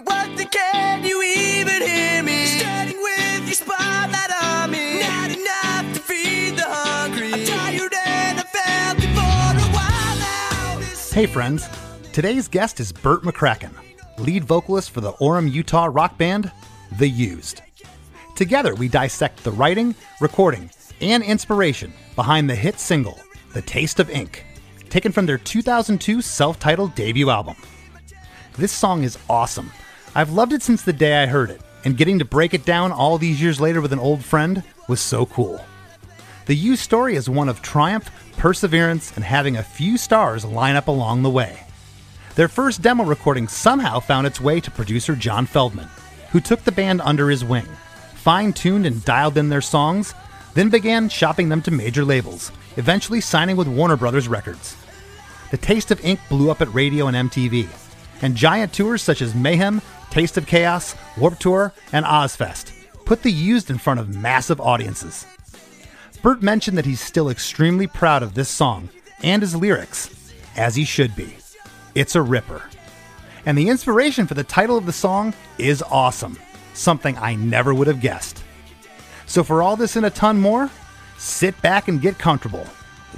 what the can you even hear me? Standing with your spotlight on me. Not enough to feed the hungry. I'm tired and I felt it for a while now. Hey friends, today's guest is Bert McCracken, lead vocalist for the Orem, Utah rock band, The Used. Together we dissect the writing, recording, and inspiration behind the hit single, The Taste of Ink, taken from their 2002 self-titled debut album. This song is awesome. I've loved it since the day I heard it, and getting to break it down all these years later with an old friend was so cool. The Used story is one of triumph, perseverance, and having a few stars line up along the way. Their first demo recording somehow found its way to producer John Feldman, who took the band under his wing, fine-tuned and dialed in their songs, then began shopping them to major labels, eventually signing with Warner Brothers Records. The Taste of Ink blew up at radio and MTV, and giant tours such as Mayhem, Taste of Chaos, Warped Tour, and Ozfest put The Used in front of massive audiences. Bert mentioned that he's still extremely proud of this song and his lyrics, as he should be. It's a ripper. And the inspiration for the title of the song is awesome, something I never would have guessed. So for all this and a ton more, sit back and get comfortable.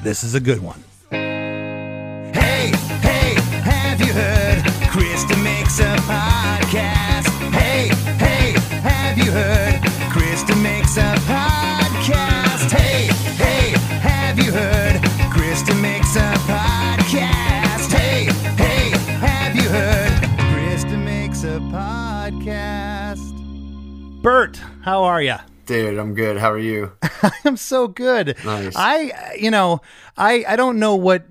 This is a good one. Hey, hey, have you heard? Chris DeMakes a podcast. Hey, hey, have you heard? Chris DeMakes a podcast. Hey, hey, have you heard? Chris DeMakes a podcast. Hey, hey, have you heard? Chris DeMakes a podcast. Bert, how are you? Dude, I'm good. How are you? I'm so good. Nice. I don't know what,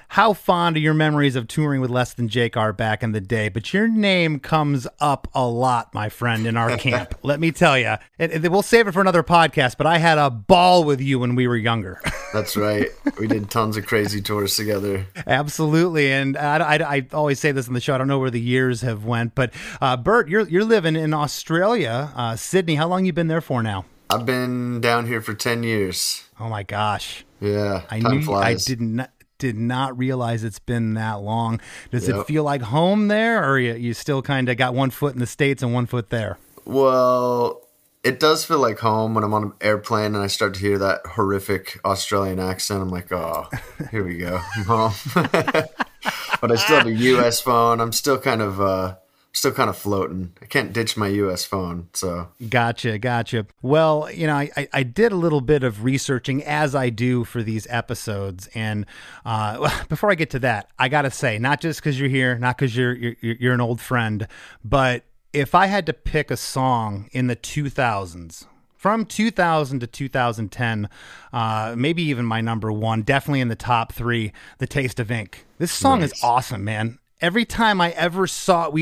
how fond of your memories of touring with Less Than Jake are back in the day, but your name comes up a lot, my friend, in our camp. Let me tell you. We'll save it for another podcast, but I had a ball with you when we were younger. That's right. We did tons of crazy tours together. Absolutely. And I always say this in the show. I don't know where the years have went, but Bert, you're living in Australia, Sydney. How long you been there for now? I've been down here for 10 years. Oh my gosh. Yeah, time flies. I did not realize it's been that long. Does it feel like home there, or you still kind of got one foot in the States and one foot there? Well, it does feel like home when I'm on an airplane and I start to hear that horrific Australian accent. I'm like, oh, here we go. I'm home. But I still have a U.S. phone. I'm still kind of floating. I can't ditch my U.S. phone, so. Gotcha. Well, I did a little bit of researching, as I do for these episodes, and before I get to that, I gotta say, not just because you're here, not because you're an old friend, but if I had to pick a song in the 2000s, from 2000 to 2010, maybe even my number one, definitely in the top three, The Taste of Ink. This song is awesome, man. Every time we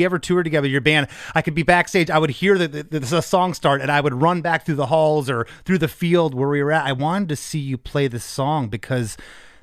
ever toured together, your band, I could be backstage, I would hear the song start, and I would run back through the halls or through the field where we were at. I wanted to see you play this song because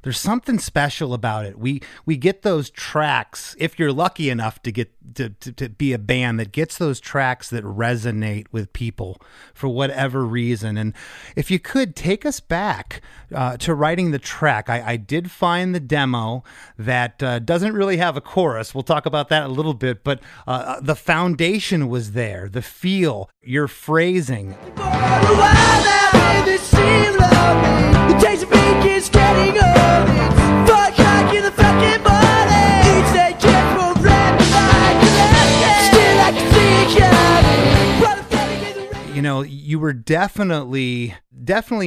there's something special about it. We get those tracks, if you're lucky enough to get to be a band that gets those tracks that resonate with people for whatever reason. And if you could take us back to writing the track, I did find the demo that doesn't really have a chorus. We'll talk about that a little bit, but the foundation was there, the feel, your phrasing. For a while now, baby, seems lovely. The taste of ink is getting old. It's fuck like in the fucking morning. Each day just won't let me find you. Still like to see You were definitely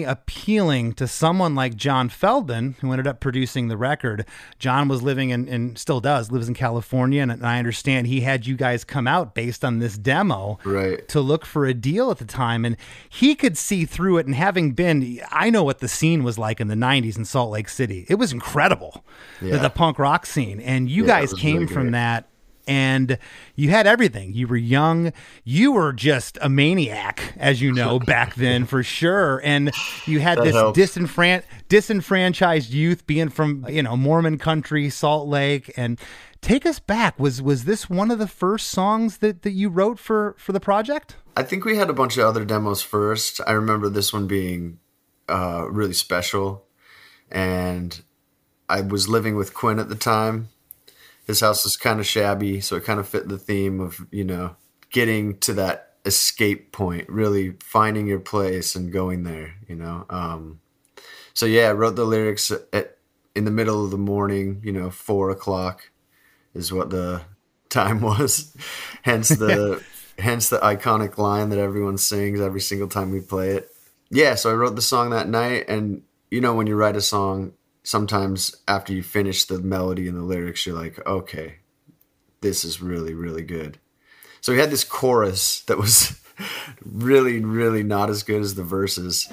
appealing to someone like John Feldman, who ended up producing the record. John was living and still lives in California, and I understand he had you guys come out based on this demo to look for a deal at the time, and he could see through it. And having been, I know what the scene was like in the 90s in Salt Lake City. It was incredible, the punk rock scene, and you guys came really from that. And you had everything. You were young. You were just a maniac, as you know, back then for sure. And you had this disenfranchised youth being from, Mormon country, Salt Lake. And take us back. Was this one of the first songs that you wrote for the project? I think we had a bunch of other demos first. I remember this one being really special. And I was living with Quinn at the time. His house was kind of shabby, so it kind of fit the theme of, getting to that escape point, really finding your place and going there, you know? So yeah, I wrote the lyrics in the middle of the morning, 4:00 is what the time was. Hence the iconic line that everyone sings every single time we play it. Yeah, so I wrote the song that night, and when you write a song, sometimes after you finish the melody and the lyrics, you're like, okay, this is really, really good. So we had this chorus that was really, really not as good as the verses.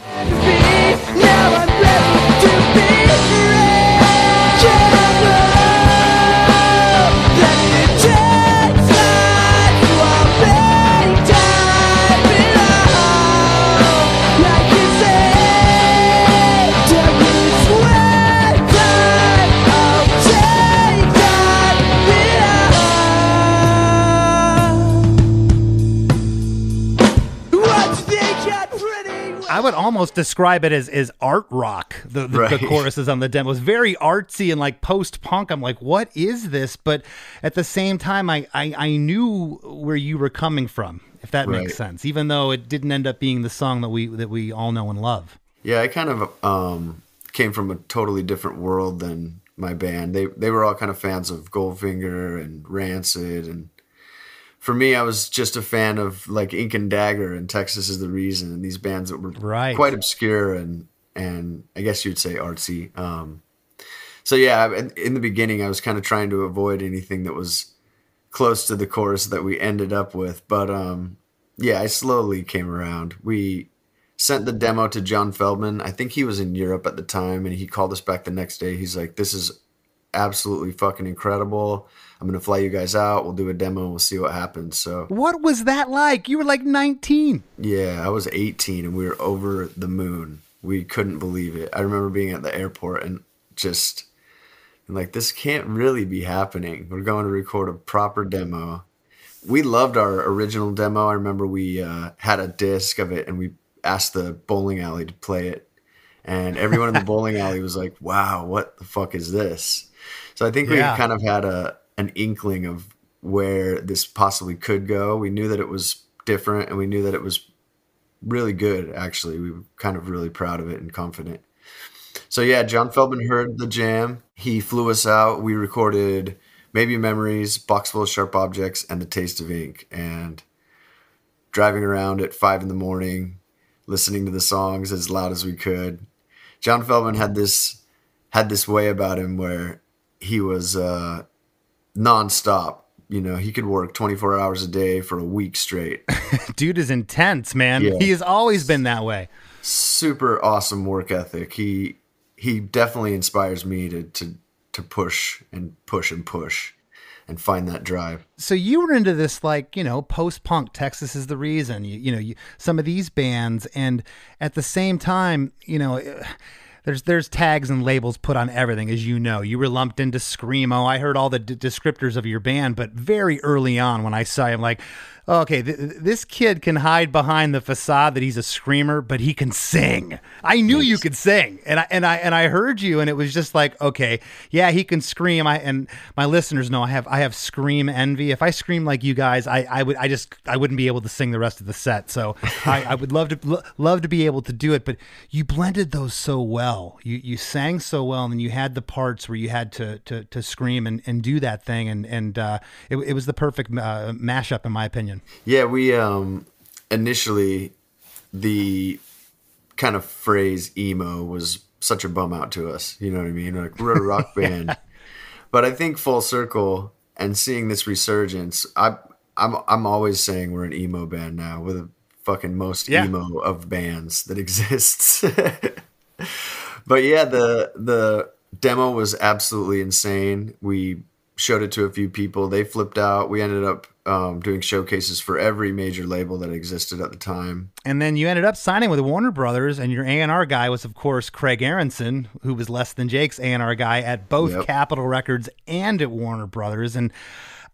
I would almost describe it as art rock. The choruses on the demo was very artsy and like post-punk. I'm like, what is this? But at the same time, I knew where you were coming from, if that makes sense, even though it didn't end up being the song that we all know and love. Yeah, I kind of came from a totally different world than my band. They were all kind of fans of Goldfinger and Rancid, and for me, I was just a fan of like Ink and Dagger and Texas Is the Reason, and these bands that were quite obscure and I guess you'd say artsy. So yeah, in the beginning, I was kind of trying to avoid anything that was close to the chorus that we ended up with. But yeah, I slowly came around. We sent the demo to John Feldman. I think he was in Europe at the time, and he called us back the next day. He's like, "This is absolutely fucking incredible. I'm going to fly you guys out. We'll do a demo and we'll see what happens." So what was that like? You were like 19. Yeah, I was 18 and we were over the moon. We couldn't believe it. I remember being at the airport and just like, this can't really be happening. We're going to record a proper demo. We loved our original demo. I remember we had a disc of it and we asked the bowling alley to play it. And everyone in the bowling alley was like, wow, what the fuck is this? So I think we kind of had an inkling of where this possibly could go. We knew that it was different and we knew that it was really good, actually. We were kind of really proud of it and confident. So yeah, John Feldman heard the jam. He flew us out. We recorded Maybe Memories, Box Full of Sharp Objects, and The Taste of Ink. And driving around at 5 a.m, listening to the songs as loud as we could. John Feldman had this way about him where he was nonstop. He could work 24 hours a day for a week straight. Dude is intense, man. Yeah. He has always been that way. Super awesome work ethic. He definitely inspires me to push and push and push and find that drive. So you were into this, like, post-punk, Texas Is the Reason, some of these bands, and at the same time, there's tags and labels put on everything, as you know. You were lumped into Screamo. I heard all the descriptors of your band, but very early on when I saw you, I'm like, okay, this kid can hide behind the facade that he's a screamer, but he can sing. I knew you could sing, and I heard you, and it was just like, okay, yeah, he can scream. And my listeners know I have scream envy. If I scream like you guys, I wouldn't be able to sing the rest of the set. So I would love to be able to do it, but you blended those so well. You sang so well, and then you had the parts where you had to scream and do that thing, and it was the perfect mashup in my opinion. Yeah, we initially, the kind of phrase emo was such a bum out to us. You know what I mean? Like, we're a rock band. But I think full circle and seeing this resurgence, I'm always saying we're an emo band now. We're the fucking most emo of bands that exists. But yeah, the demo was absolutely insane. We showed it to a few people. They flipped out. We ended up doing showcases for every major label that existed at the time. And then you ended up signing with Warner Brothers, and your A&R guy was, of course, Craig Aronson, who was Less Than Jake's A&R guy at both Capitol Records and at Warner Brothers. And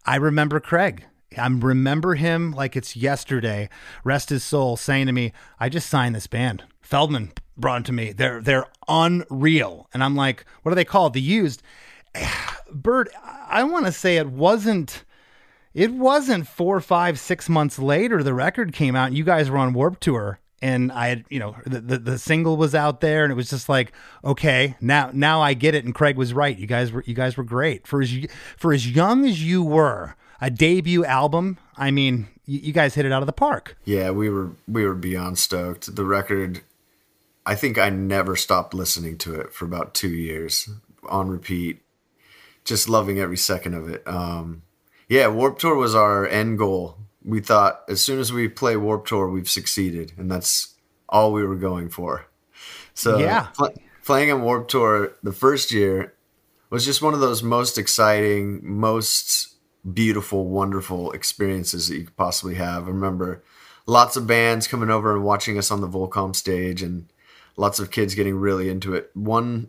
I remember Craig. I remember him like it's yesterday, rest his soul, saying to me, I just signed this band. Feldman brought it to me. They're unreal. And I'm like, what are they called? The Used. Bert, I want to say it wasn't it wasn't 4, 5, 6 months later the record came out and you guys were on Warped Tour. And I had, the single was out there, and it was just like, okay, now I get it. And Craig was right. You guys were great for as young as you were. A debut album. I mean, you guys hit it out of the park. Yeah, we were beyond stoked. The record, I think I never stopped listening to it for about 2 years on repeat, just loving every second of it. Yeah, Warped Tour was our end goal. We thought as soon as we play Warped Tour, we've succeeded, and that's all we were going for. So yeah. Playing on Warped Tour the first year was just one of those most exciting, most beautiful, wonderful experiences that you could possibly have. I remember lots of bands coming over and watching us on the Volcom stage, and lots of kids getting really into it. One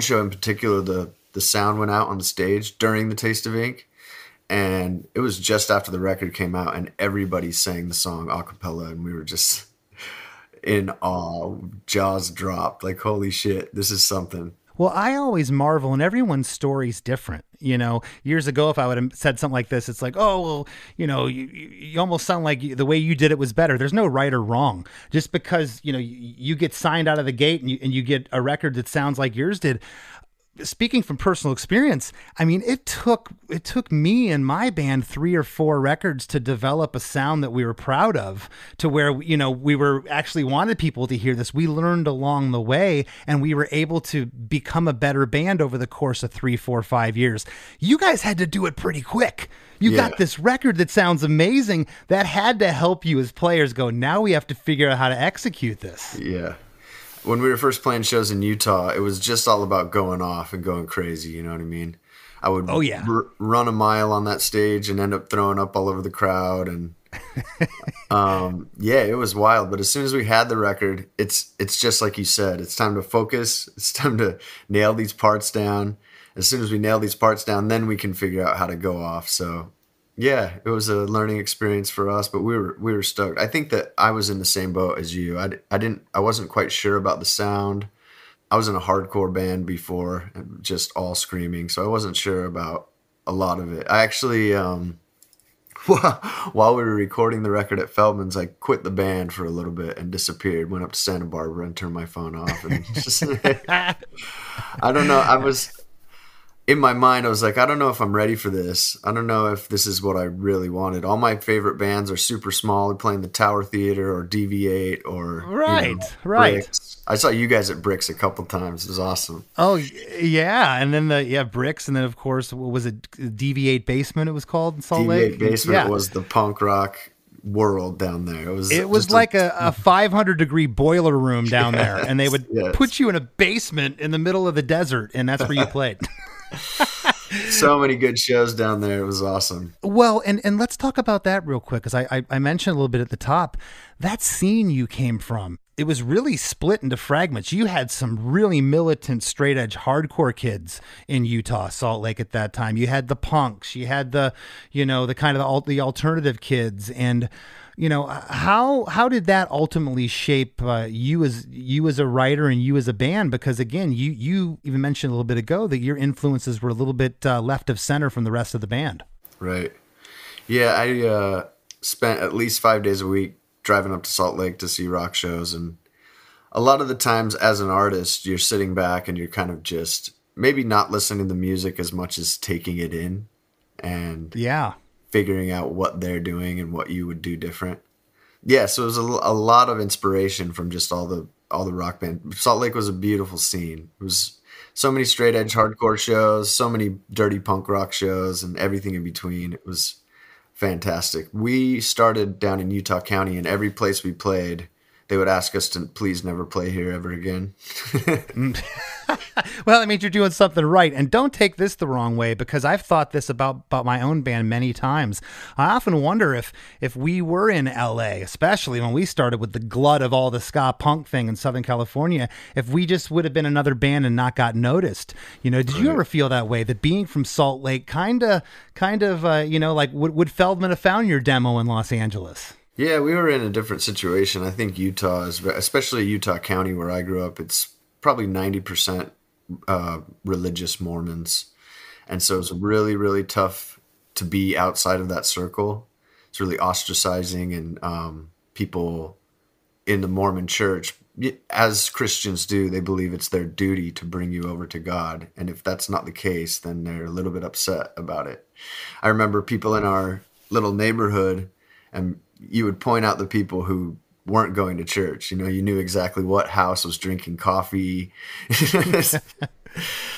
show in particular, the sound went out on the stage during the Taste of Ink. And it was just after the record came out, and everybody sang the song a cappella, and we were just in awe, jaws dropped, like, holy shit, this is something. Well, I always marvel, and everyone's story's different. Years ago, if I would have said something like this, it's like, oh, well, you almost sound like the way you did it was better. There's no right or wrong. Just because, you get signed out of the gate and you get a record that sounds like yours did. Speaking from personal experience, I mean, it took me and my band 3 or 4 records to develop a sound that we were proud of, to where, we were actually wanted people to hear this. We learned along the way, and we were able to become a better band over the course of 3, 4, 5 years. You guys had to do it pretty quick. You got this record that sounds amazing. That had to help you as players go, now we have to figure out how to execute this. Yeah. When we were first playing shows in Utah, it was just all about going off and going crazy. You know what I mean? I would run a mile on that stage and end up throwing up all over the crowd. And it was wild. But as soon as we had the record, it's just like you said. It's time to focus. It's time to nail these parts down. As soon as we nail these parts down, then we can figure out how to go off. So yeah, it was a learning experience for us, but we were stoked. I think that I was in the same boat as you. I wasn't quite sure about the sound. I was in a hardcore band before, just all screaming, so I wasn't sure about a lot of it. I actually, while we were recording the record at Feldman's, I quit the band for a little bit and disappeared. Went up to Santa Barbara and turned my phone off. And just, I don't know. In my mind, I was like, I don't know if I'm ready for this. I don't know if this is what I really wanted. All my favorite bands are super small. They're playing the Tower Theater or DV8 or right. Bricks. I saw you guys at Bricks a couple times. It was awesome. Oh yeah, and then Bricks, and then of course, what was it? DV8 Basement. It was called in Salt Lake. DV8 Basement was the punk rock world down there. It was like a 500-degree boiler room down there, and they would put you in a basement in the middle of the desert, and that's where you played. So many good shows down there. It was awesome. Well, and let's talk about that real quick, because I mentioned a little bit at the top, that scene you came from, it was really split into fragments. You had some really militant, straight edge, hardcore kids in Utah, Salt Lake at that time. You had the punks, you had the kind of the alternative kids, and how did that ultimately shape you as a writer and you as a band? Because again, you even mentioned a little bit ago that your influences were a little bit left of center from the rest of the band. Right. Yeah, I spent at least 5 days a week driving up to Salt Lake to see rock shows, and a lot of the times as an artist, you're sitting back and you're kind of just maybe not listening to the music as much as taking it in and figuring out what they're doing and what you would do different. Yeah, so it was a lot of inspiration from just all the rock band. Salt Lake was a beautiful scene. It was so many straight edge hardcore shows, so many dirty punk rock shows, and everything in between. It was fantastic. We started down in Utah County, and every place we played, they would ask us to please never play here ever again. Well, that means you're doing something right. And don't take this the wrong way, because I've thought this about my own band many times. I often wonder if we were in LA, especially when we started with the glut of all the ska punk thing in Southern California, if we just would have been another band and not got noticed. Did you ever feel that way, that being from Salt Lake kind of like would Feldman have found your demo in Los Angeles? Yeah, we were in a different situation. I think Utah is, especially Utah County where I grew up, it's probably 90% religious Mormons. And so it's a really, really tough to be outside of that circle. It's really ostracizing, and people in the Mormon church, as Christians do, they believe it's their duty to bring you over to God. And if that's not the case, then they're a little bit upset about it. I remember people in our little neighborhood, and you would point out the people who weren't going to church. You know, you knew exactly what house was drinking coffee.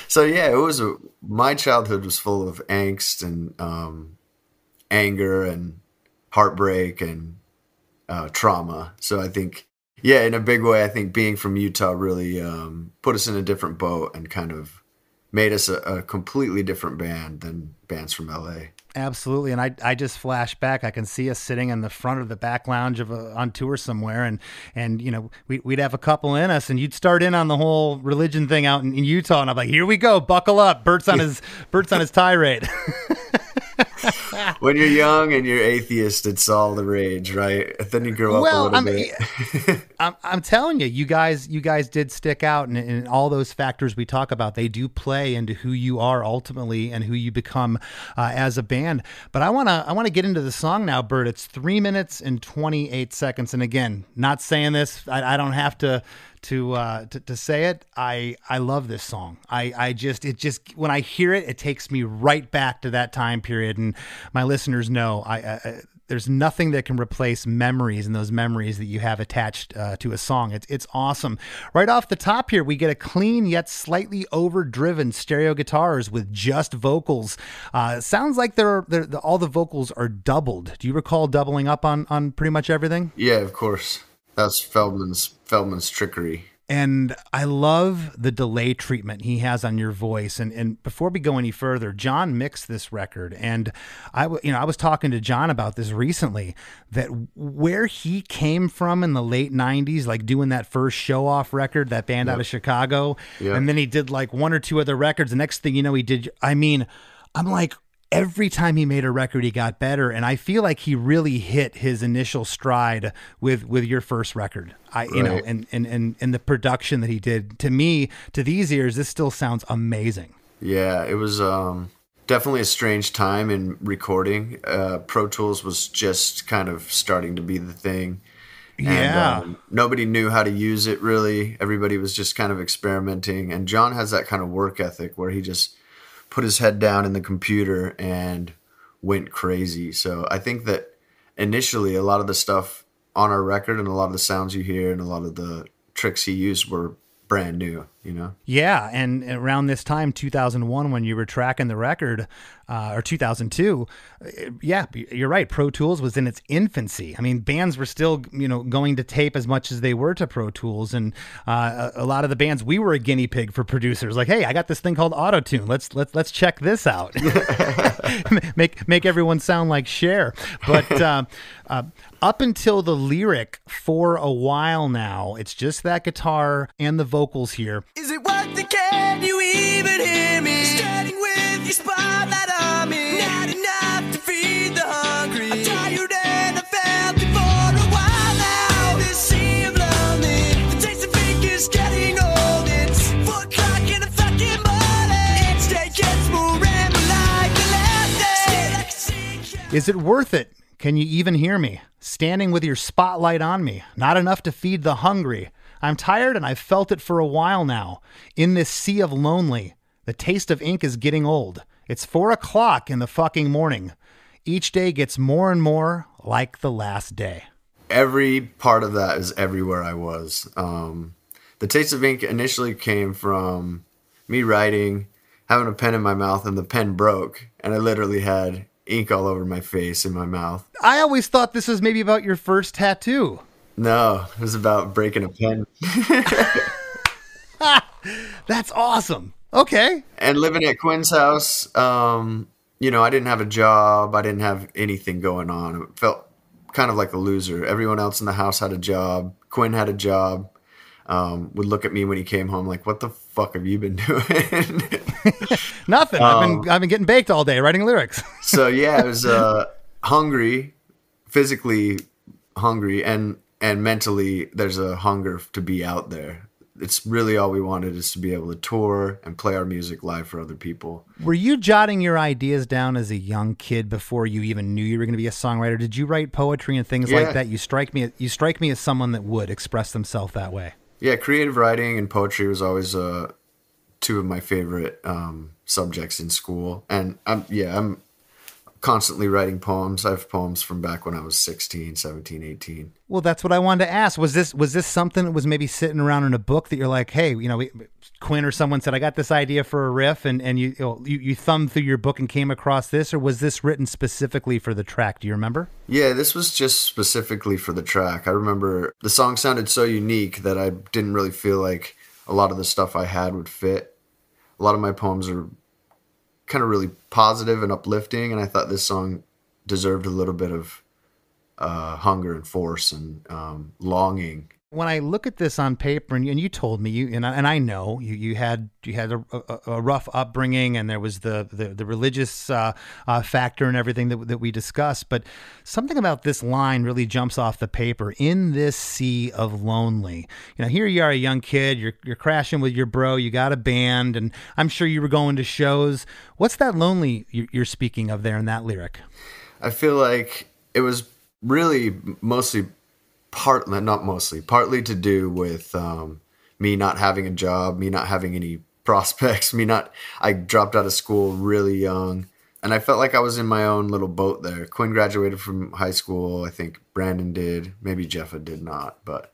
So yeah, my childhood was full of angst and anger and heartbreak and trauma. So I think, yeah, in a big way, I think being from Utah really put us in a different boat and kind of made us a completely different band than bands from LA. Absolutely. And I just flash back. I can see us sitting in the front of the back lounge on tour somewhere. And you know, we'd have a couple in us, and you'd start in on the whole religion thing out in Utah. And I'm like, here we go. Buckle up. Bert's on his tirade. When you're young and you're atheist, it's all the rage, right? Then you grow up a little bit. I'm telling you, you guys did stick out, and all those factors we talk about, they do play into who you are ultimately and who you become as a band. But I wanna get into the song now, Bert. It's 3 minutes and 28 seconds, and again, not saying this, I don't have to say it. I love this song. It just when I hear it, it takes me right back to that time period. And my listeners know there's nothing that can replace memories, and those memories that you have attached to a song. It's awesome. Right off the top here, we get a clean yet slightly overdriven stereo guitars with just vocals. Sounds like all the vocals are doubled. Do you recall doubling up on pretty much everything? Yeah, of course. That's Feldman's trickery. And I love the delay treatment he has on your voice. And before we go any further, John mixed this record. And I was talking to John about this recently, that where he came from in the late 90s, like doing that first show off record, that band out of Chicago. Yep. And then he did like one or two other records. The next thing you know, he did, I'm like, every time he made a record, he got better. And I feel like he really hit his initial stride with your first record. You know, and the production that he did, to me, to these ears, this still sounds amazing. Yeah, it was definitely a strange time in recording. Pro Tools was just kind of starting to be the thing. Yeah. And nobody knew how to use it, really. Everybody was just kind of experimenting. And John has that kind of work ethic where he just put his head down in the computer and went crazy. So I think that initially a lot of the stuff on our record and a lot of the sounds you hear and a lot of the tricks he used were brand new, you know? Yeah. And around this time, 2001, when you were tracking the record, or 2002, yeah, you're right. Pro Tools was in its infancy. I mean, bands were still, going to tape as much as they were to Pro Tools. And a lot of the bands, we were a guinea pig for producers. Like, hey, I got this thing called Auto-Tune. Let's check this out. make everyone sound like Cher. But up until the lyric, for a while now, it's just that guitar and the vocals here. Is it worth it? Can you even hear me? Standing with your spotlight on me. Not enough to feed the hungry. I'm tired and I felt it for a while now. This sea of lonely. The taste of ink is getting old. It's 4 o'clock in the fucking morning. Each day gets more ramble like the last day. Is it worth it? Can you even hear me? Standing with your spotlight on me. Not enough to feed the hungry. I'm tired and I've felt it for a while now. In this sea of lonely, the taste of ink is getting old. It's 4 o'clock in the fucking morning. Each day gets more and more like the last day. Every part of that is everywhere I was. The taste of ink initially came from me writing, having a pen in my mouth, and the pen broke. And I literally had ink all over my face and my mouth. I always thought this was maybe about your first tattoo. No, it was about breaking a pen. That's awesome. Okay. And living at Quinn's house, I didn't have a job. I didn't have anything going on. It felt kind of like a loser. Everyone else in the house had a job. Quinn had a job. Would look at me when he came home like, what the fuck have you been doing? Nothing. I've been getting baked all day writing lyrics. So yeah, I was hungry, physically hungry, and mentally there's a hunger to be out there. it's really all we wanted, is to be able to tour and play our music live for other people. Were you jotting your ideas down as a young kid before you even knew you were going to be a songwriter? Did you write poetry and things like that? You strike me as someone that would express themselves that way. Yeah, creative writing and poetry was always two of my favorite subjects in school. And I'm constantly writing poems. I have poems from back when I was 16, 17, 18. Well, that's what I wanted to ask. Was this something that was maybe sitting around in a book that you're like, hey, Quinn or someone said, I got this idea for a riff, and you thumbed through your book and came across this, or was this written specifically for the track? Do you remember? Yeah, this was just specifically for the track. I remember the song sounded so unique that I didn't really feel like a lot of the stuff I had would fit. A lot of my poems are kind of really positive and uplifting, and I thought this song deserved a little bit of hunger and force and longing. When I look at this on paper, and you told me, and I know you had a rough upbringing, and there was the religious factor and everything that we discussed, but something about this line really jumps off the paper. In this sea of lonely, here you are, a young kid, you're crashing with your bro, you got a band, and I'm sure you were going to shows. What's that lonely you're speaking of there in that lyric? I feel like it was really partly to do with me not having a job, me not having any prospects, I dropped out of school really young, and I felt like I was in my own little boat there. Quinn graduated from high school. I think Brandon did. Maybe Jeffa did not, but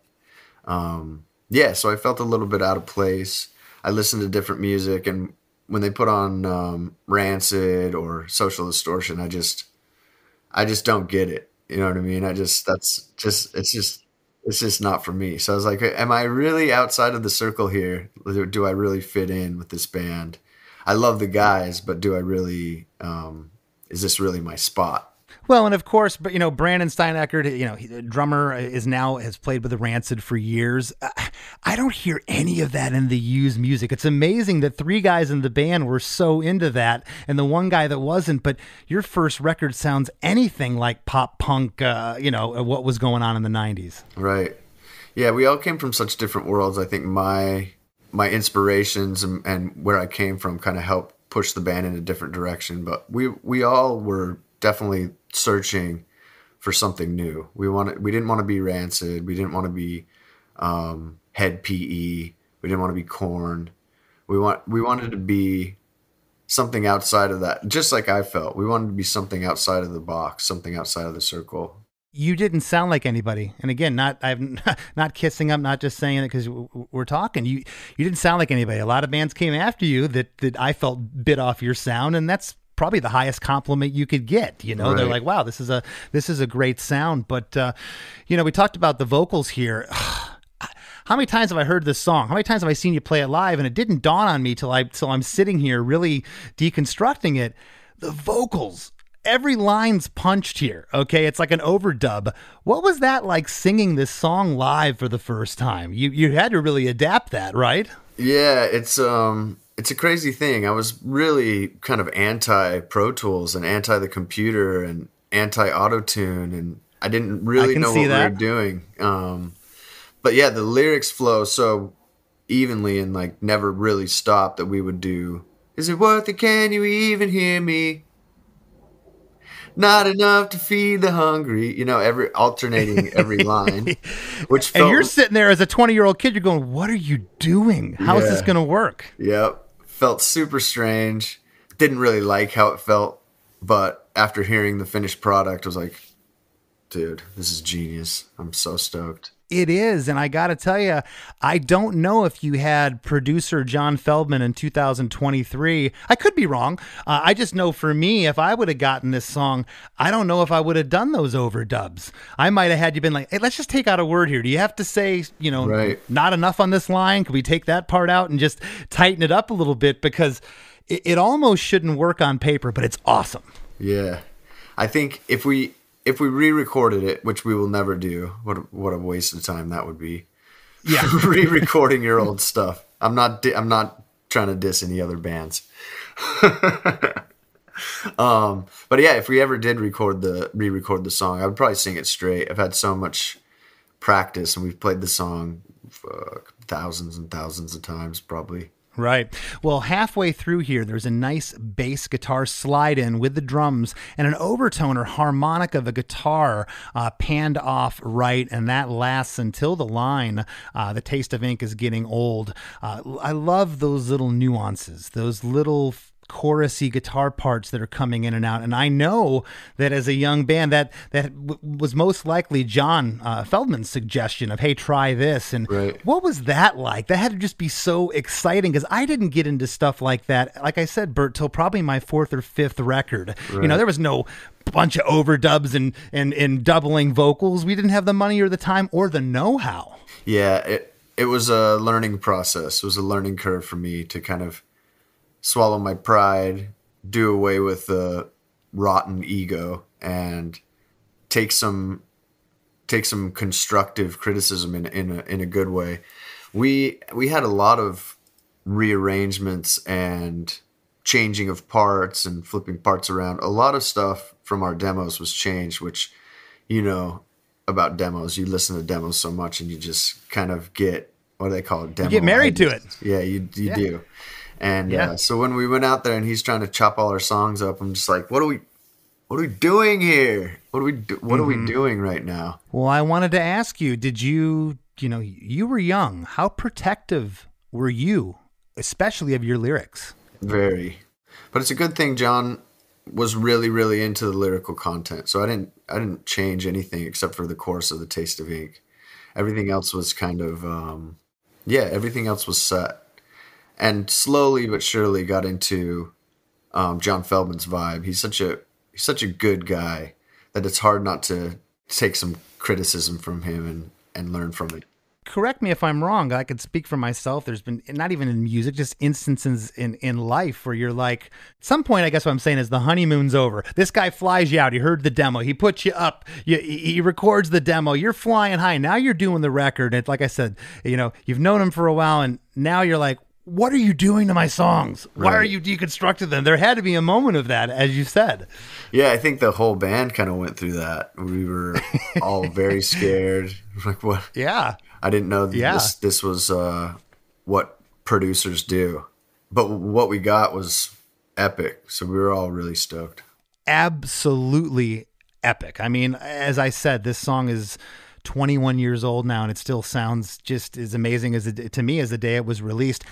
so I felt a little bit out of place. I listened to different music, and when they put on Rancid or Social Distortion, I just don't get it. You know what I mean? It's just not for me. So I was like, am I really outside of the circle here? Do I really fit in with this band? I love the guys, but do I really, is this really my spot? Well, and of course, but Brandon Steineckert, drummer, has played with the Rancid for years. I don't hear any of that in the Used music. It's amazing that three guys in the band were so into that, and the one guy that wasn't. But your first record sounds anything like pop punk. What was going on in the '90s. Right. Yeah, we all came from such different worlds. I think my inspirations and where I came from kind of helped push the band in a different direction. But we all were definitely searching for something new. We didn't want to be Rancid. We didn't want to be Head PE. We didn't want to be Korn. We wanted to be something outside of that. Just like I felt, we wanted to be something outside of the box, something outside of the circle. You didn't sound like anybody. And again, I'm not kissing up, not just saying it because we're talking. You didn't sound like anybody. A lot of bands came after you that I felt bit off your sound, and that's probably the highest compliment you could get. Right. They're like, wow, this is a great sound. But we talked about the vocals here. How many times have I heard this song? How many times have I seen you play it live? And it didn't dawn on me till I'm sitting here really deconstructing it. The vocals, every line's punched here. Okay, it's like an overdub. What was that like singing this song live for the first time? You had to really adapt that, right? Yeah, it's a crazy thing. I was really kind of anti-Pro Tools and anti the computer and anti-auto-tune, and I didn't really know what we were doing. But yeah, the lyrics flow so evenly and like never really stop that we would do, is it worth it? Can you even hear me? Not enough to feed the hungry, alternating every line. And you're sitting there as a 20-year-old kid, you're going, what are you doing? How is this going to work? Yep. Felt super strange. Didn't really like how it felt. But after hearing the finished product, I was like, dude, this is genius. I'm so stoked. It is, and I got to tell you, I don't know if you had producer John Feldman in 2023. I could be wrong. I just know for me, if I would have gotten this song, I don't know if I would have done those overdubs. I might have had you been like, hey, let's just take out a word here. Do you have to say, right, not enough on this line? Could we take that part out and just tighten it up a little bit? Because it almost shouldn't work on paper, but it's awesome. Yeah. I think if we re-recorded it, which we will never do, what a waste of time that would be. Yeah, re-recording your old stuff. I'm not trying to diss any other bands. But yeah, if we ever did re-record the song, I would probably sing it straight. I've had so much practice, and we've played the song thousands and thousands of times probably. Right. Well, halfway through here, there's a nice bass guitar slide in with the drums and an overtone or harmonic of a guitar panned off right, and that lasts until the line, "The taste of ink is getting old." I love those little nuances, those little chorusy guitar parts that are coming in and out. And I know that as a young band, that was most likely John Feldman's suggestion of, hey, try this. And right. What was that like? That had to just be so exciting, because I didn't get into stuff like that, like I said, Bert, till probably my fourth or fifth record. Right. You know, there was no bunch of overdubs and doubling vocals. We didn't have the money or the time or the know-how. Yeah, it was a learning process. It was a learning curve for me to kind of swallow my pride, do away with the rotten ego, and take some constructive criticism in a good way. We had a lot of rearrangements and changing of parts and flipping parts around. A lot of stuff from our demos was changed, which, you know, about demos, you listen to demos so much and you just kind of get, what do they call it? You get married to it. Yeah, you do. And so when we went out there and he's trying to chop all our songs up, I'm just like, what are we doing here? What are we doing right now? Well, I wanted to ask you, did you were young. How protective were you, especially of your lyrics? Very. But it's a good thing John was really, really into the lyrical content. So I didn't change anything except for the chorus of The Taste of Ink. Everything else was kind of, everything else was set. And slowly but surely got into John Feldman's vibe. He's such a good guy that it's hard not to take some criticism from him and learn from it. Correct me if I'm wrong. I could speak for myself. There's been, not even in music, just instances in life where you're like, at some point, I guess what I'm saying is the honeymoon's over. This guy flies you out. He heard the demo. He puts you up. He records the demo. You're flying high. Now you're doing the record. And like I said, you've known him for a while, and now you're like, what are you doing to my songs? Why are you deconstructing them? There had to be a moment of that, as you said. Yeah, I think the whole band kind of went through that. We were all very scared. Like, what? Yeah. I didn't know that this was what producers do. But what we got was epic. So we were all really stoked. Absolutely epic. I mean, as I said, this song is 21 years old now, and it still sounds just as amazing as to me as the day it was released.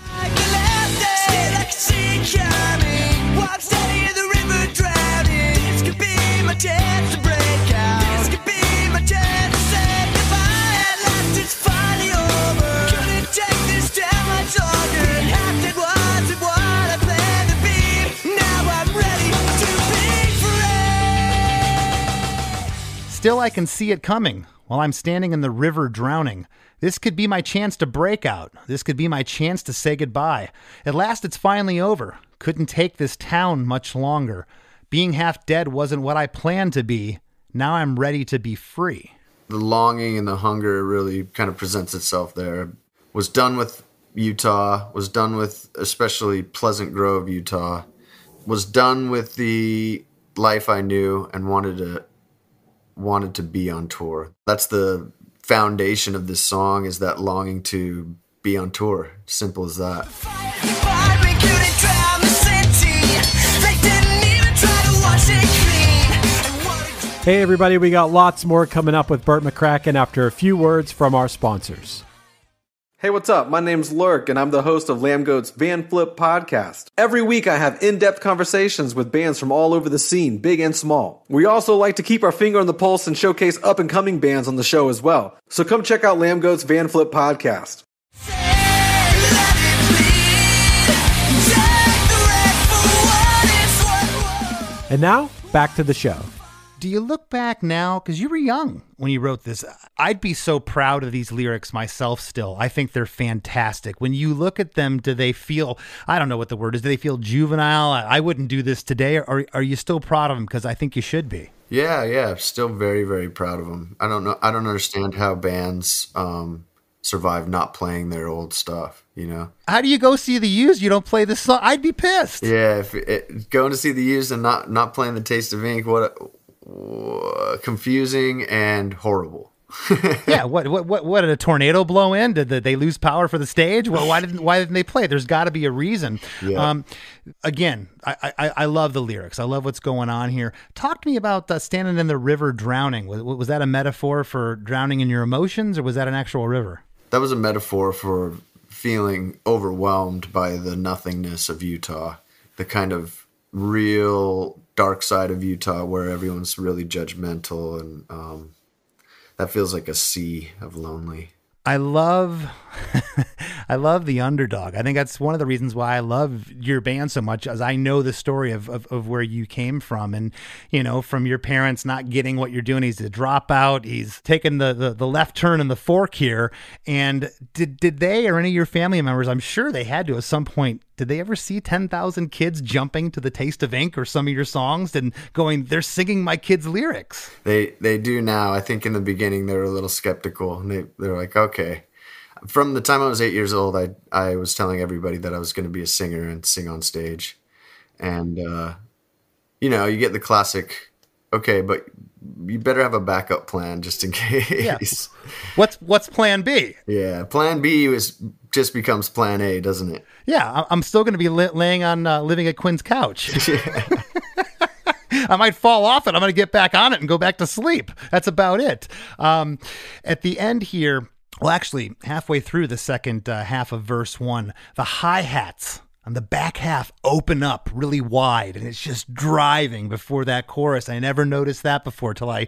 Still, I can see it coming while I'm standing in the river drowning. This could be my chance to break out. This could be my chance to say goodbye. At last, it's finally over. Couldn't take this town much longer. Being half dead wasn't what I planned to be. Now I'm ready to be free. The longing and the hunger really kind of presents itself there. Was done with Utah, was done with especially Pleasant Grove, Utah. Was done with the life I knew and wanted to be on tour. That's the foundation of this song, is that longing to be on tour. Simple as that. Hey everybody, we got lots more coming up with Bert McCracken after a few words from our sponsors. Hey, what's up? My name's Lurk, and I'm the host of Lamb Goat's Van Flip podcast. Every week, I have in-depth conversations with bands from all over the scene, big and small. We also like to keep our finger on the pulse and showcase up-and-coming bands on the show as well. So come check out Lamb Goat's Van Flip podcast. And now, back to the show. Do you look back now, because you were young when you wrote this? I'd be so proud of these lyrics myself still. I think they're fantastic. When you look at them, do they feel, I don't know what the word is, do they feel juvenile? I wouldn't do this today. Or are you still proud of them? Because I think you should be. Yeah. Still very, very proud of them. I don't know. I don't understand how bands survive not playing their old stuff, you know? How do you go see The Used? You don't play this song? I'd be pissed. Yeah, going to see The Used and not playing The Taste of Ink, what confusing and horrible. Yeah, what did a tornado blow in? Did they lose power for the stage? Well, why didn't they play? There's got to be a reason. Yeah. Again, I love the lyrics. I love what's going on here. Talk to me about standing in the river drowning. Was that a metaphor for drowning in your emotions, or was that an actual river? That was a metaphor for feeling overwhelmed by the nothingness of Utah, the kind of real dark side of Utah where everyone's really judgmental, and that feels like a sea of lonely. I love the underdog. I think that's one of the reasons why I love your band so much, as I know the story of where you came from, and, you know, from your parents not getting what you're doing. He's a dropout. He's taken the left turn in the fork here. And did they, or any of your family members, I'm sure they had to at some point, did they ever see 10,000 kids jumping to the Taste of Ink or some of your songs and going, they're singing my kids' lyrics? They do now. I think in the beginning they were a little skeptical, and they're like, okay. From the time I was 8 years old, I was telling everybody that I was going to be a singer and sing on stage. And, you know, you get the classic, okay, but you better have a backup plan just in case. Yeah. What's plan B? Yeah, plan B just becomes plan A, doesn't it? Yeah, I'm still going to be laying on living at Quinn's couch. I might fall off it. I'm going to get back on it and go back to sleep. That's about it. At the end here, well, actually, halfway through the second half of verse 1, the hi-hats on the back half open up really wide, and it's just driving before that chorus. I never noticed that before till I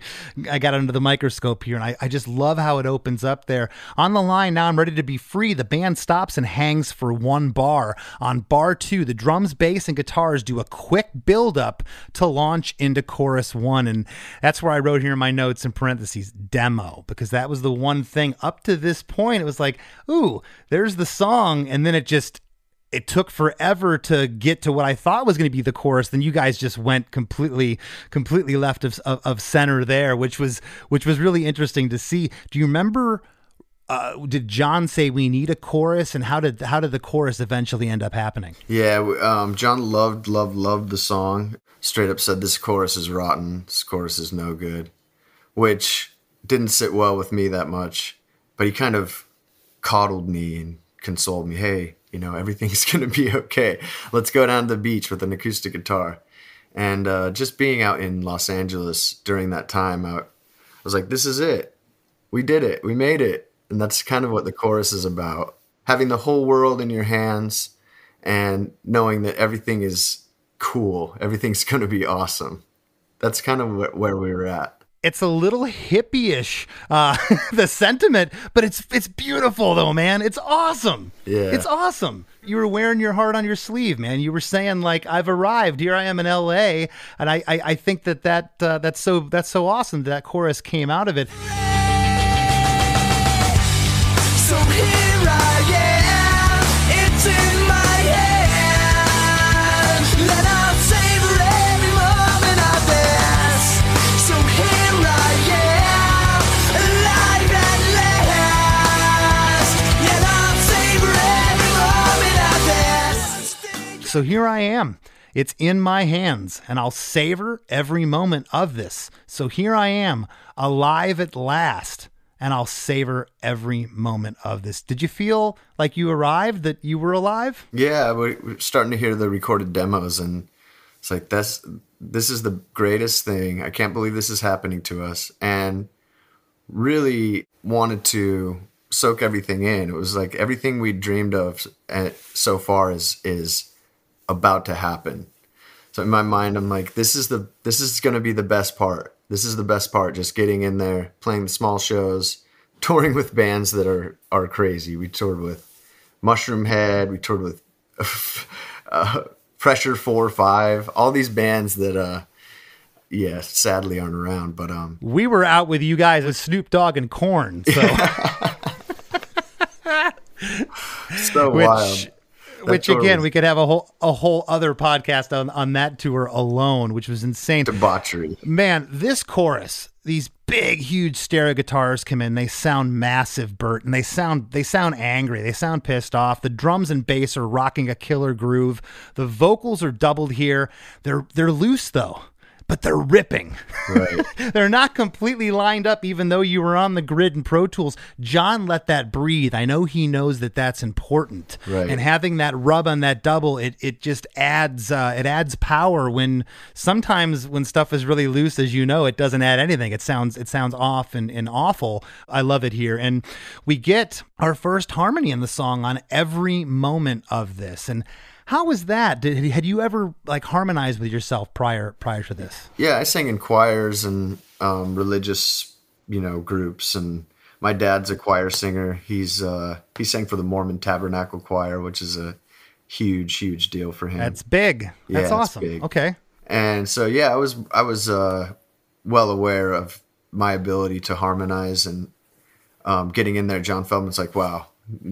got under the microscope here, and I just love how it opens up there. On the line, now I'm ready to be free. The band stops and hangs for one bar. On bar 2, the drums, bass, and guitars do a quick build-up to launch into chorus 1, and that's where I wrote here in my notes in parentheses, demo, because that was the one thing up to this point. It was like, ooh, there's the song, and then it took forever to get to what I thought was going to be the chorus. Then you guys just went completely left of center there, which was really interesting to see. Do you remember? Did John say we need a chorus, and how did the chorus eventually end up happening? Yeah, John loved the song. Straight up said, "This chorus is rotten. This chorus is no good," which didn't sit well with me that much. But he kind of coddled me and consoled me. Hey, you know, everything's going to be okay. Let's go down to the beach with an acoustic guitar. And just being out in Los Angeles during that time, I was like, this is it. We did it. We made it. And that's kind of what the chorus is about. Having the whole world in your hands and knowing that everything is cool. Everything's going to be awesome. That's kind of where we were at. It's a little hippie-ish, the sentiment, but it's beautiful though, man. It's awesome. Yeah. It's awesome. You were wearing your heart on your sleeve, man. You were saying, like, I've arrived. Here I am in LA. And I think that's so awesome that chorus came out of it. So here I am, it's in my hand, and I'll savor every moment of this. So here I am, alive at last, and I'll savor every moment of this. So here I am. It's in my hands, and I'll savor every moment of this. So here I am, alive at last, and I'll savor every moment of this. Did you feel like you arrived, that you were alive? Yeah, we're starting to hear the recorded demos, and it's like, this is the greatest thing. I can't believe this is happening to us. And really wanted to soak everything in. It was like everything we dreamed of so far is about to happen. So in my mind, I'm like, this is going to be the best part. This is the best part, just getting in there, playing the small shows, touring with bands that are crazy. We toured with Mushroom Head, we toured with Pressure 4 or 5, all these bands that, sadly aren't around. But we were out with you guys with Snoop Dogg and Korn, so so wild. Which again, we could have a whole other podcast on that tour alone, which was insane. Debauchery. Man, this chorus, these big, huge stereo guitars come in. They sound massive, Bert, and they sound angry. They sound pissed off. The drums and bass are rocking a killer groove. The vocals are doubled here. They're loose though, but they're ripping. Right. They're not completely lined up, even though you were on the grid in Pro Tools. John let that breathe. I know he knows that that's important. Right. And having that rub on that double, it just adds power when sometimes when stuff is really loose, as you know, it doesn't add anything. It sounds off and awful. I love it here. And we get our first harmony in the song on every moment of this. And how was that? Had you ever like harmonized with yourself prior to this? Yeah, I sang in choirs and religious, groups. And my dad's a choir singer. He sang for the Mormon Tabernacle Choir, which is a huge, huge deal for him. That's big. That's Yeah, awesome. big. Okay. And so, yeah, I was well aware of my ability to harmonize, and getting in there, John Feldman's like, wow,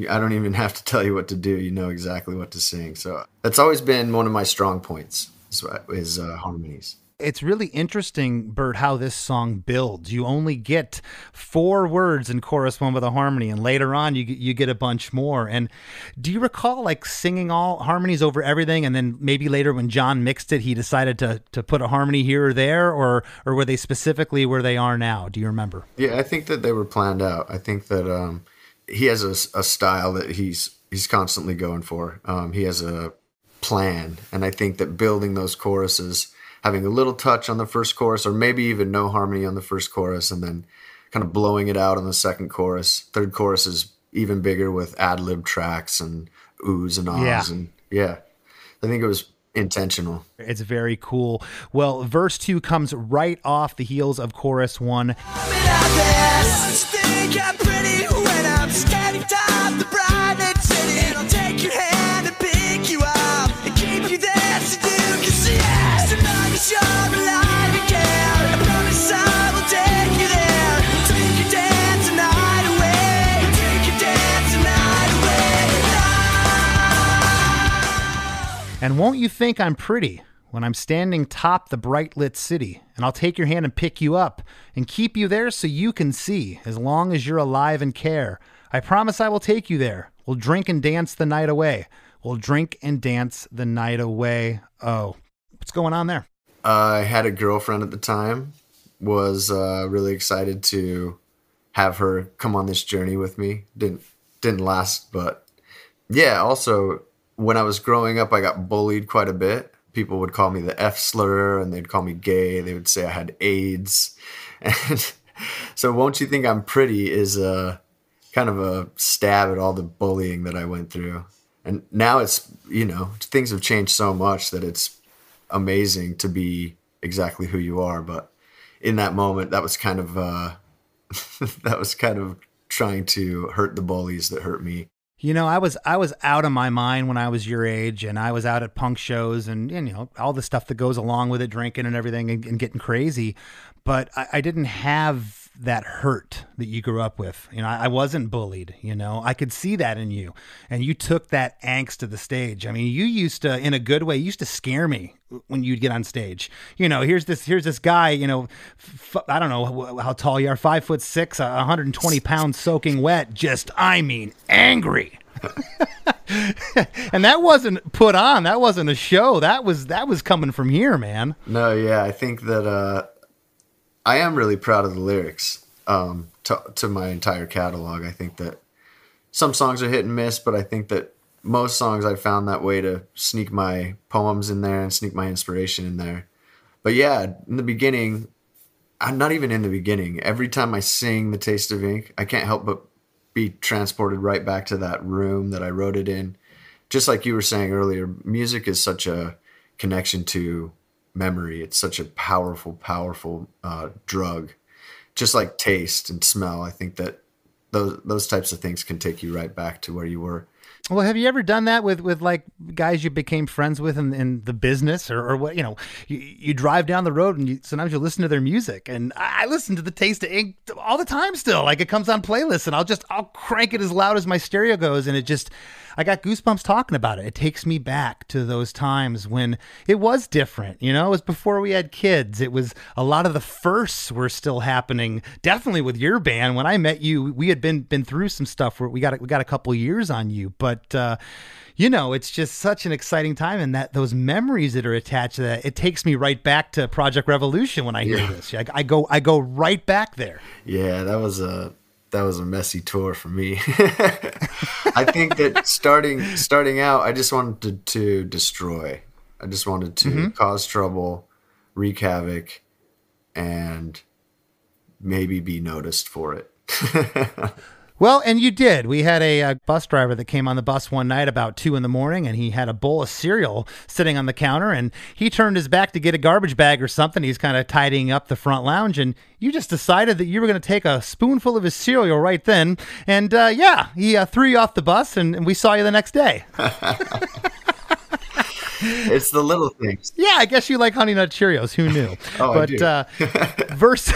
I don't even have to tell you what to do. You know exactly what to sing. So that's always been one of my strong points is harmonies. It's really interesting, Bert, how this song builds. You only get 4 words in chorus 1 with a harmony, and later on you get a bunch more. And do you recall like singing all harmonies over everything, and then maybe later when John mixed it, he decided to put a harmony here or there, or were they specifically where they are now? Do you remember? Yeah, I think that they were planned out. I think that he has a style that he's constantly going for. He has a plan, and I think that building those choruses, having a little touch on the first chorus, or maybe even no harmony on the first chorus, and then kind of blowing it out on the second chorus. Third chorus is even bigger with ad-lib tracks and oohs and ahs. Yeah. And yeah, I think it was intentional. It's very cool. Well, verse 2 comes right off the heels of chorus 1. And won't you think I'm pretty when I'm standing top the bright lit city, and I'll take your hand and pick you up and keep you there so you can see, as long as you're alive and care. I promise I will take you there. We'll drink and dance the night away. We'll drink and dance the night away. Oh, what's going on there? I had a girlfriend at the time, was really excited to have her come on this journey with me. Didn't last, but yeah, also when I was growing up, I got bullied quite a bit. People would call me the F slur, and they'd call me gay. They would say I had AIDS. And so Won't You Think I'm Pretty is kind of a stab at all the bullying that I went through. And now it's, things have changed so much that it's amazing to be exactly who you are. But in that moment, that was kind of trying to hurt the bullies that hurt me. I was out of my mind when I was your age, and I was out at punk shows and all the stuff that goes along with it, drinking and everything and getting crazy. But I didn't have that hurt that you grew up with. I wasn't bullied, I could see that in you, and you took that angst to the stage. I mean, you used to, in a good way, you used to scare me when you'd get on stage. Here's this guy, I don't know how tall you are, 5'6", 120 pounds soaking wet, angry. And that wasn't put on. That wasn't a show. That was coming from here, man. No, yeah, I think that I am really proud of the lyrics to my entire catalog. I think that some songs are hit and miss, but I think that most songs I found that way to sneak my poems in there and sneak my inspiration in there. But yeah, in the beginning, I'm not even in the beginning. Every time I sing The Taste of Ink, I can't help but be transported right back to that room that I wrote it in. Just like you were saying earlier, music is such a connection to memory. It's such a powerful, powerful drug. Just like taste and smell, I think that those types of things can take you right back to where you were. Well, have you ever done that with like guys you became friends with in the business or what, you drive down the road and sometimes you listen to their music, and I listen to The Taste of Ink all the time still. Like it comes on playlists and I'll crank it as loud as my stereo goes, and I got goosebumps talking about it. It takes me back to those times when it was different. You know, it was before we had kids. It was a lot of the firsts were still happening. Definitely with your band. When I met you, we had been through some stuff where we got a couple years on you, but you know, it's just such an exciting time, and that those memories that are attached to that, it takes me right back to Project Revolution when I hear this. I go right back there. Yeah, that was a messy tour for me. I think that starting out, I just wanted to destroy. I just wanted to cause trouble, wreak havoc, and maybe be noticed for it. Well, and you did. We had a bus driver that came on the bus one night about 2 a.m, and he had a bowl of cereal sitting on the counter, and he turned his back to get a garbage bag or something. He's kind of tidying up the front lounge, and you just decided that you were going to take a spoonful of his cereal right then. And he threw you off the bus, and we saw you the next day. It's the little things. Yeah, I guess you like Honey Nut Cheerios. Who knew? I do. Verse...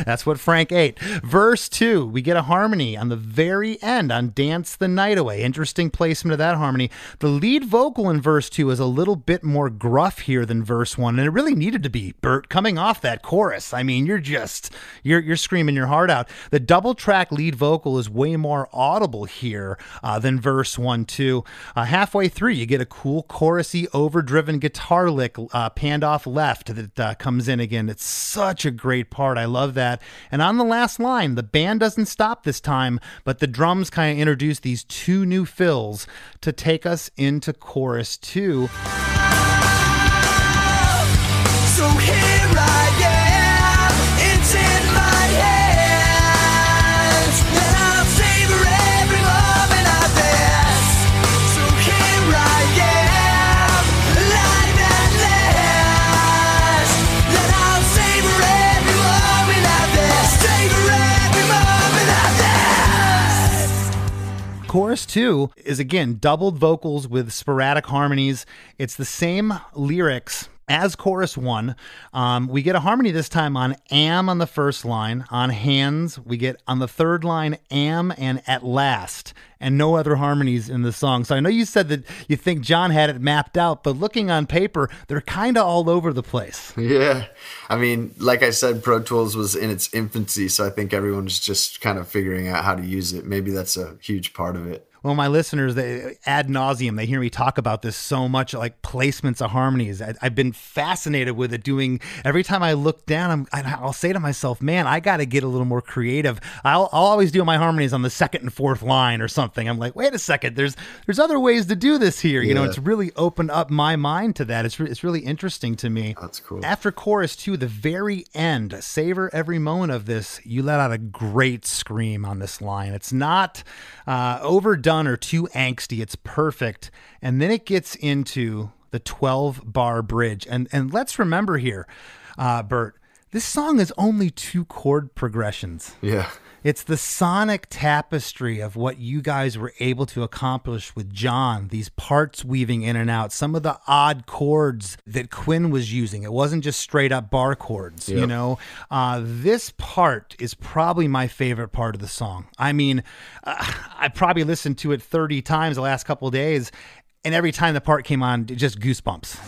That's what Frank ate. Verse 2, we get a harmony on the very end on Dance the Night Away. Interesting placement of that harmony. The lead vocal in verse 2 is a little bit more gruff here than verse 1, and it really needed to be, Bert, coming off that chorus. I mean, you're screaming your heart out. The double track lead vocal is way more audible here than verse 1, too. Halfway through, you get a cool chorusy overdriven guitar lick panned off left that comes in again. It's such a great part. I love that. And on the last line, the band doesn't stop this time, but the drums kind of introduce these 2 new fills to take us into chorus 2. So here I am, it's in my hands, and I'll savor every moment of this. So here I am, alive at last, and I'll savor every moment of this, savor every moment of this. Chorus 2 is, again, doubled vocals with sporadic harmonies. It's the same lyrics as chorus 1. We get a harmony this time on am on the first line. On hands, we get on the third line am and at last, and no other harmonies in the song. So I know you said that you think John had it mapped out, but looking on paper, they're kind of all over the place. Yeah. I mean, like I said, Pro Tools was in its infancy, so I think everyone's just kind of figuring out how to use it. Maybe that's a huge part of it. Well, my listeners, they ad nauseum, they hear me talk about this so much, like placements of harmonies. I've been fascinated with it. Every time I look down, I'll say to myself, man, I got to get a little more creative. I'll always do my harmonies on the second and fourth line or something. I'm like, wait a second, there's other ways to do this here. You know, it's really opened up my mind to that. It's really interesting to me. That's cool. After chorus 2, the very end, savor every moment of this. You let out a great scream on this line. It's not overdone or too angsty. It's perfect. And then it gets into the 12-bar bridge. And let's remember here, Bert, this song is only 2 chord progressions. Yeah. It's the sonic tapestry of what you guys were able to accomplish with John, these parts weaving in and out, some of the odd chords that Quinn was using. It wasn't just straight up bar chords, you know. This part is probably my favorite part of the song. I mean, I probably listened to it 30 times the last couple of days, and every time the part came on, just goosebumps.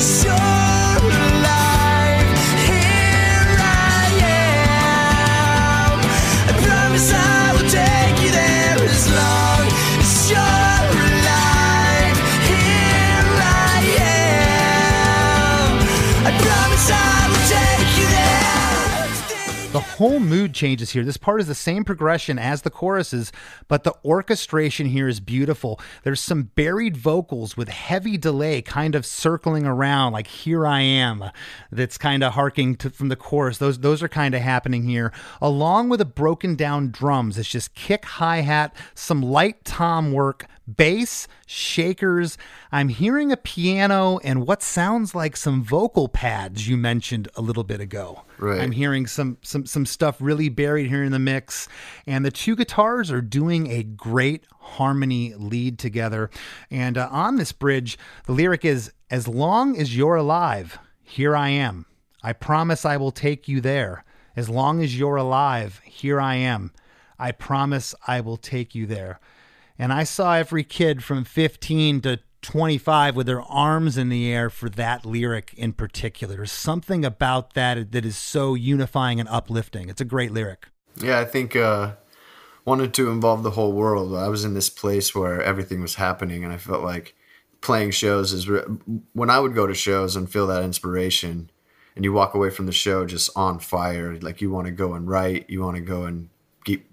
So alive, here I am. I promise I will take you there as long as you're alive. Here I am. I promise I will take you there. The whole mood changes here. This part is the same progression as the choruses, but the orchestration here is beautiful. There's some buried vocals with heavy delay kind of circling around, like Here I Am, that's kind of harking from the chorus. Those are kind of happening here, along with the broken down drums. It's just kick, hi-hat, some light tom work, bass, shakers. I'm hearing a piano and what sounds like some vocal pads you mentioned a little bit ago. Right. I'm hearing some stuff really buried here in the mix, and the two guitars are doing a great harmony lead together. And on this bridge, the lyric is, "As long as you're alive, here I am. I promise I will take you there. As long as you're alive, here I am. I promise I will take you there." And I saw every kid from 15 to 25 with their arms in the air for that lyric in particular. There's something about that is so unifying and uplifting. It's a great lyric. Yeah, I think wanted to involve the whole world. I was in this place where everything was happening, and I felt like playing shows is when I would go to shows and feel that inspiration, and you walk away from the show just on fire. Like, you want to go and write, you want to go and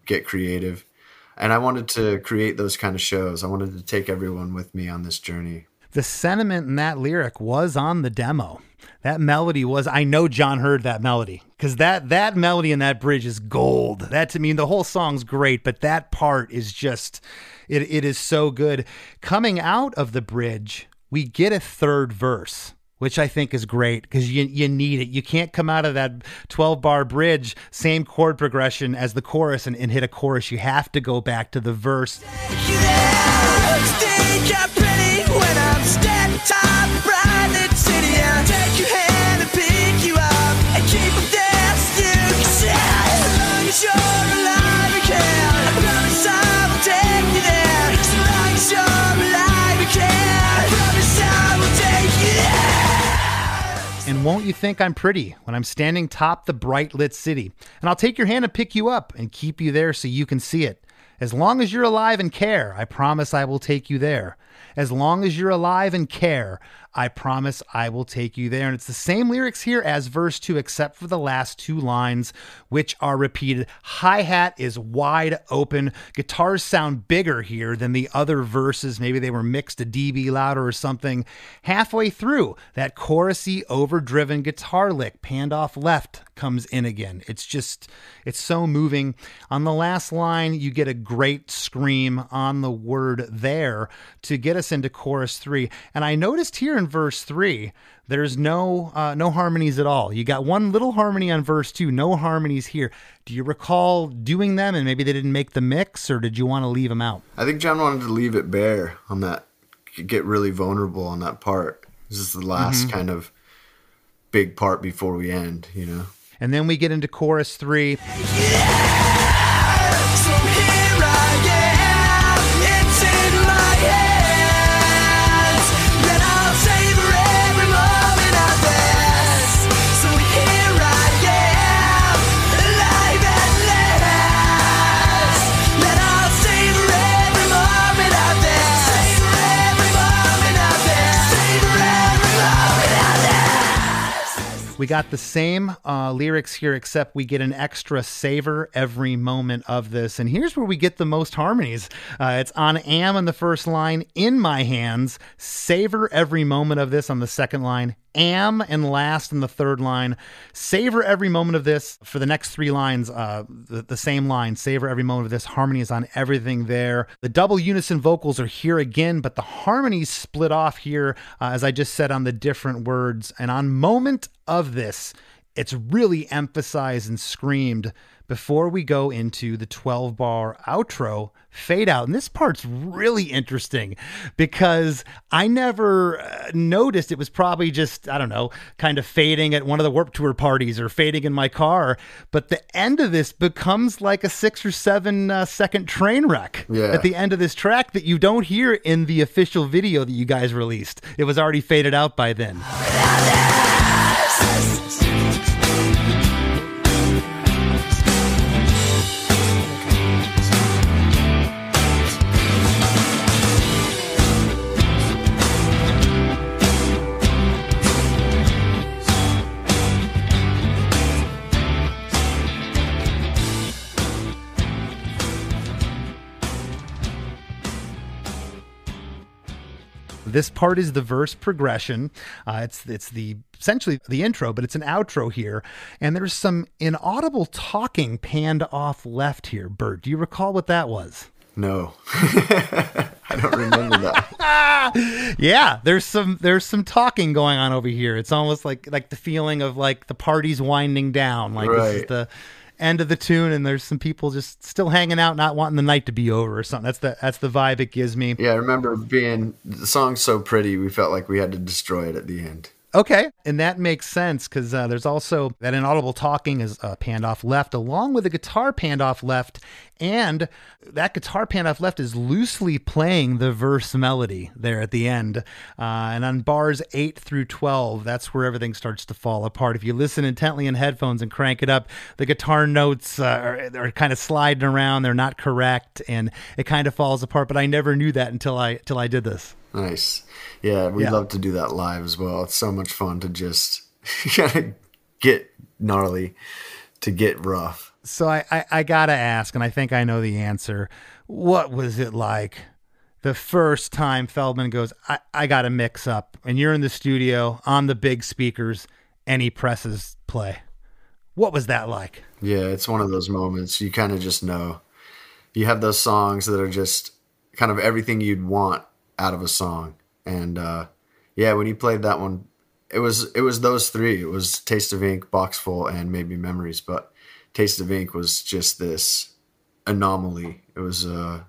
get creative. And I wanted to create those kind of shows. I wanted to take everyone with me on this journey. The sentiment in that lyric was on the demo. That melody was, I know John heard that melody, because that melody in that bridge is gold. That, to me, the whole song's great, but that part is just, it is so good. Coming out of the bridge, we get a third verse, which I think is great because you need it. You can't come out of that 12-bar bridge, same chord progression as the chorus and hit a chorus. You have to go back to the verse. And won't you think I'm pretty when I'm standing top the bright lit city? And I'll take your hand and pick you up and keep you there so you can see it. As long as you're alive and care, I promise I will take you there. As long as you're alive and care, I promise I will take you there. And it's the same lyrics here as verse 2, except for the last two lines, which are repeated. Hi-hat is wide open. Guitars sound bigger here than the other verses. Maybe they were mixed a dB louder or something. Halfway through, that chorusy, overdriven guitar lick, panned off left, comes in again. It's so moving. On the last line, you get a great scream on the word there to get us into chorus 3. And I noticed here in verse 3, there's no harmonies at all. You got one little harmony on verse 2, no harmonies here. Do you recall doing them and maybe they didn't make the mix, or did you want to leave them out? I think John wanted to leave it bare on that, get really vulnerable on that part. This is the last kind of big part before we end, you know? And then we get into chorus 3. We got the same lyrics here, except we get an extra savor every moment of this. And here's where we get the most harmonies. It's on am on the first line, in my hands, savor every moment of this on the second line, am and last in the third line, savor every moment of this for the next three lines, the same line, savor every moment of this. Harmony is on everything there. The double unison vocals are here again, but the harmonies split off here, as I just said, on the different words. And on moment of this, it's really emphasized and screamed before we go into the 12-bar outro fade out. And this part's really interesting because I never noticed. It was probably just, I don't know, kind of fading at one of the Warped Tour parties or fading in my car. But the end of this becomes like a 6 or 7 second train wreck at the end of this track that you don't hear in the official video that you guys released. It was already faded out by then. This part is the verse progression. It's the essentially the intro, but it's an outro here. And there's some inaudible talking panned off left here. Bert, do you recall what that was? No. I don't remember that. Yeah, there's some talking going on over here. It's almost like the feeling of like the party's winding down. Like Right. This is the end of the tune, and there's some people just still hanging out, not wanting the night to be over or something. That's the vibe it gives me. Yeah, I remember the song's so pretty, we felt like we had to destroy it at the end. Okay, and that makes sense because there's also that inaudible talking is panned off left, along with a guitar panned off left, and that guitar panned off left is loosely playing the verse melody there at the end. And on bars 8 through 12, that's where everything starts to fall apart. If you listen intently in headphones and crank it up, the guitar notes are kind of sliding around. They're not correct, and it kind of falls apart. But I never knew that until I did this. Nice. Yeah, we love to do that live as well. It's so much fun to just kind of get gnarly, to get rough. So I gotta ask, and I think I know the answer. What was it like the first time Feldman goes, I gotta mix up, and you're in the studio on the big speakers and he presses play? What was that like? Yeah, it's one of those moments you kind of just know. You have those songs that are just kind of everything you'd want out of a song. And when he played that one, it was those three. It was Taste of Ink, Boxful, and maybe Memories. But Taste of Ink was just this anomaly. It was a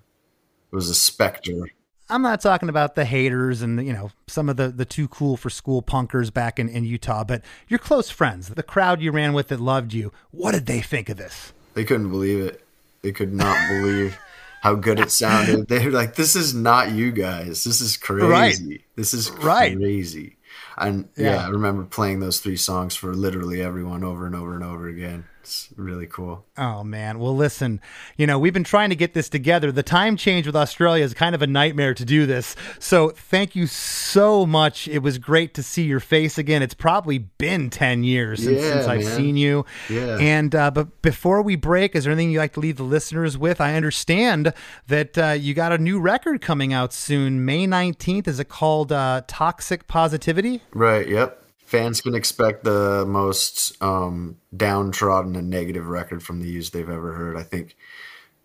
specter. I'm not talking about the haters and some of the too cool for school punkers back in Utah, but your close friends, the crowd you ran with that loved you. What did they think of this? They couldn't believe it. They could not believe how good it sounded. They were like, "This is not you guys. This is crazy. Right. This is Right. crazy." And I remember playing those three songs for literally everyone over and over and over again. It's really cool. Oh, man. Well, listen, we've been trying to get this together. The time change with Australia is kind of a nightmare to do this. So thank you so much. It was great to see your face again. It's probably been 10 years since I've seen you. Yeah. And but before we break, is there anything you'd like to leave the listeners with? I understand that you got a new record coming out soon, May 19th. Is it called Toxic Positivity? Right. Yep. Fans can expect the most downtrodden and negative record from the Used they've ever heard. I think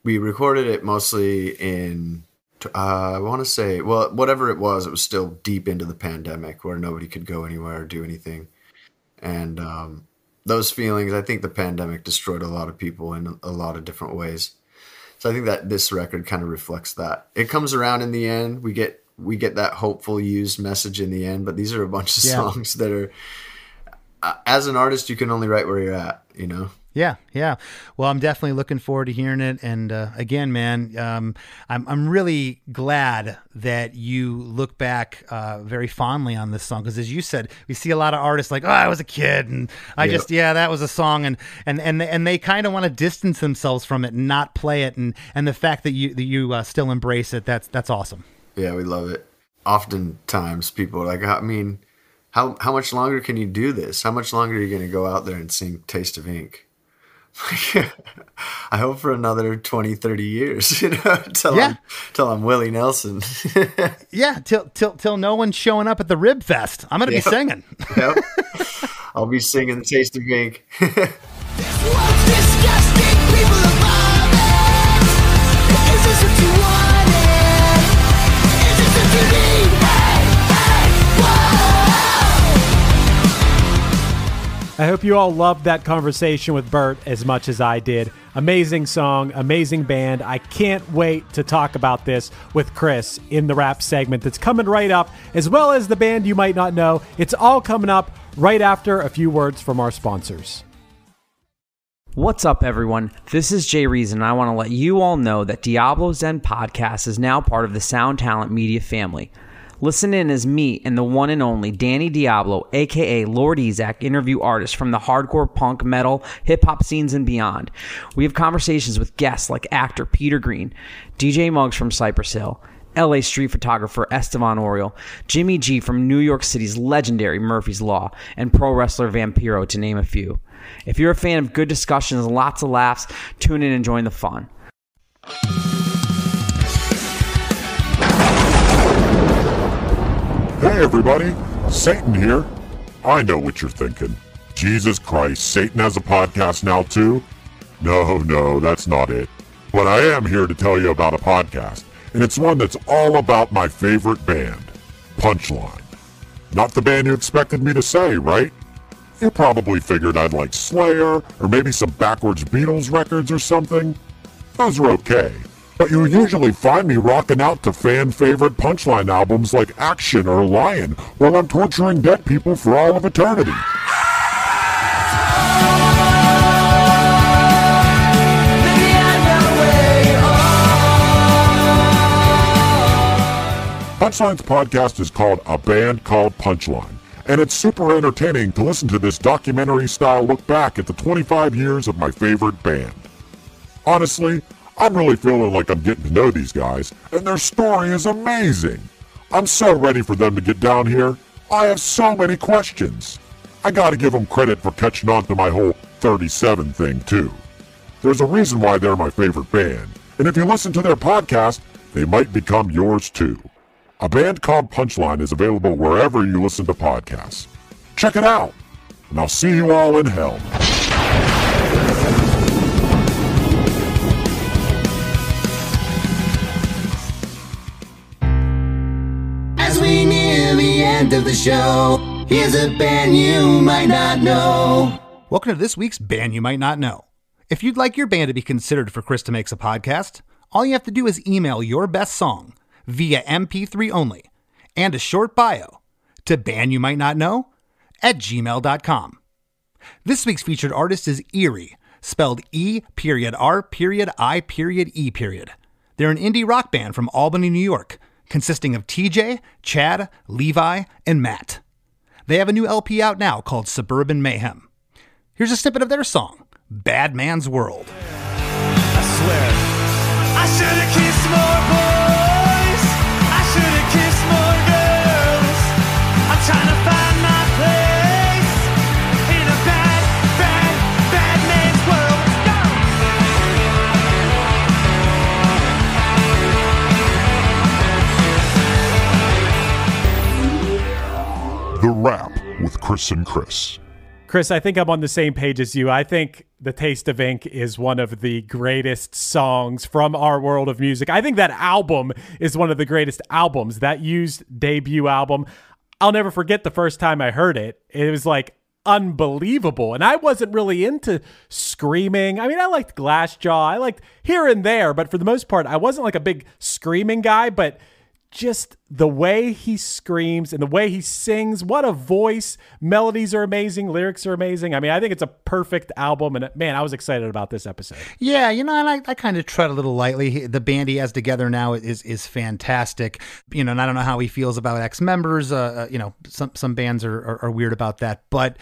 we recorded it mostly in, I want to say, well, whatever it was still deep into the pandemic where nobody could go anywhere or do anything. And those feelings, I think the pandemic destroyed a lot of people in a lot of different ways. So I think that this record kind of reflects that. It comes around in the end. We get that hopeful Used message in the end, but these are a bunch of songs that are, as an artist, you can only write where you're at, Yeah. Well, I'm definitely looking forward to hearing it. And again, man, I'm really glad that you look back very fondly on this song, because as you said, we see a lot of artists like, oh, I was a kid, and that was a song, and they kind of want to distance themselves from it and not play it, and the fact that you still embrace it, that's awesome. Yeah, we love it. Oftentimes people are like, I mean, how much longer can you do this? How much longer are you going to go out there and sing Taste of Ink? I hope for another 20, 30 years, till I'm Willie Nelson. Yeah, till no one's showing up at the Rib Fest. I'm going to be singing. Yep. I'll be singing Taste of Ink. This world's disgusting, people are vomit. Is this what you wanted? Is this what you need? I hope you all loved that conversation with Bert as much as I did. Amazing song, amazing band. I can't wait to talk about this with Chris in the rap segment that's coming right up, as well as the band you might not know. It's all coming up right after a few words from our sponsors. What's up, everyone? This is Jay Reason, and I want to let you all know that Diablo Zen Podcast is now part of the Sound Talent Media family. Listen in as me and the one and only Danny Diablo, a.k.a. Lord Ezak, interview artists from the hardcore, punk, metal, hip-hop scenes and beyond. We have conversations with guests like actor Peter Green, DJ Muggs from Cypress Hill, LA street photographer Estevan Oriol, Jimmy G from New York City's legendary Murphy's Law, and pro wrestler Vampiro, to name a few. If you're a fan of good discussions and lots of laughs, tune in and join the fun. Hey everybody, Satan here. I know what you're thinking. Jesus Christ, Satan has a podcast now too? No, that's not it. But I am here to tell you about a podcast, and it's one that's all about my favorite band, Punchline. Not the band you expected me to say, right? You probably figured I'd like Slayer, or maybe some backwards Beatles records or something. Those are okay, but you usually find me rocking out to fan-favorite Punchline albums like Action or Lion while I'm torturing dead people for all of eternity. Punchline's podcast is called A Band Called Punchline, and it's super entertaining to listen to this documentary-style look back at the 25 years of my favorite band. Honestly, I'm really feeling like I'm getting to know these guys, and their story is amazing. I'm so ready for them to get down here. I have so many questions. I gotta give them credit for catching on to my whole 37 thing, too. There's a reason why they're my favorite band, and if you listen to their podcast, they might become yours, too. A Band Called Punchline is available wherever you listen to podcasts. Check it out, and I'll see you all in hell. As we near the end of the show, here's a band you might not know. Welcome to this week's Band You Might Not Know. If you'd like your band to be considered for Chris DeMakes a Podcast, all you have to do is email your best song via MP3 only and a short bio to bandyoumightnotknow@gmail.com. This week's featured artist is Eerie, spelled E.R.I.E. They're an indie rock band from Albany, New York, consisting of TJ, Chad, Levi, and Matt. They have a new LP out now called Suburban Mayhem. Here's a snippet of their song, Bad Man's World. I swear, I should have kissed more boys. I should have kissed more girls. I'm trying to find my place in a bad, bad, bad man's The Wrap with Chris and Chris. Chris, I think I'm on the same page as you. I think The Taste of Ink is one of the greatest songs from our world of music. I think that album is one of the greatest albums. That Used debut album, I'll never forget the first time I heard it. It was like unbelievable. And I wasn't really into screaming. I mean, I liked Glassjaw. I liked here and there, but for the most part, I wasn't like a big screaming guy, but just the way he screams and the way he sings, what a voice. Melodies are amazing. Lyrics are amazing. I mean, I think it's a perfect album. And man, I was excited about this episode. Yeah, and I kind of tread a little lightly. The band he has together now is fantastic. And I don't know how he feels about ex-members. Some bands are weird about that. But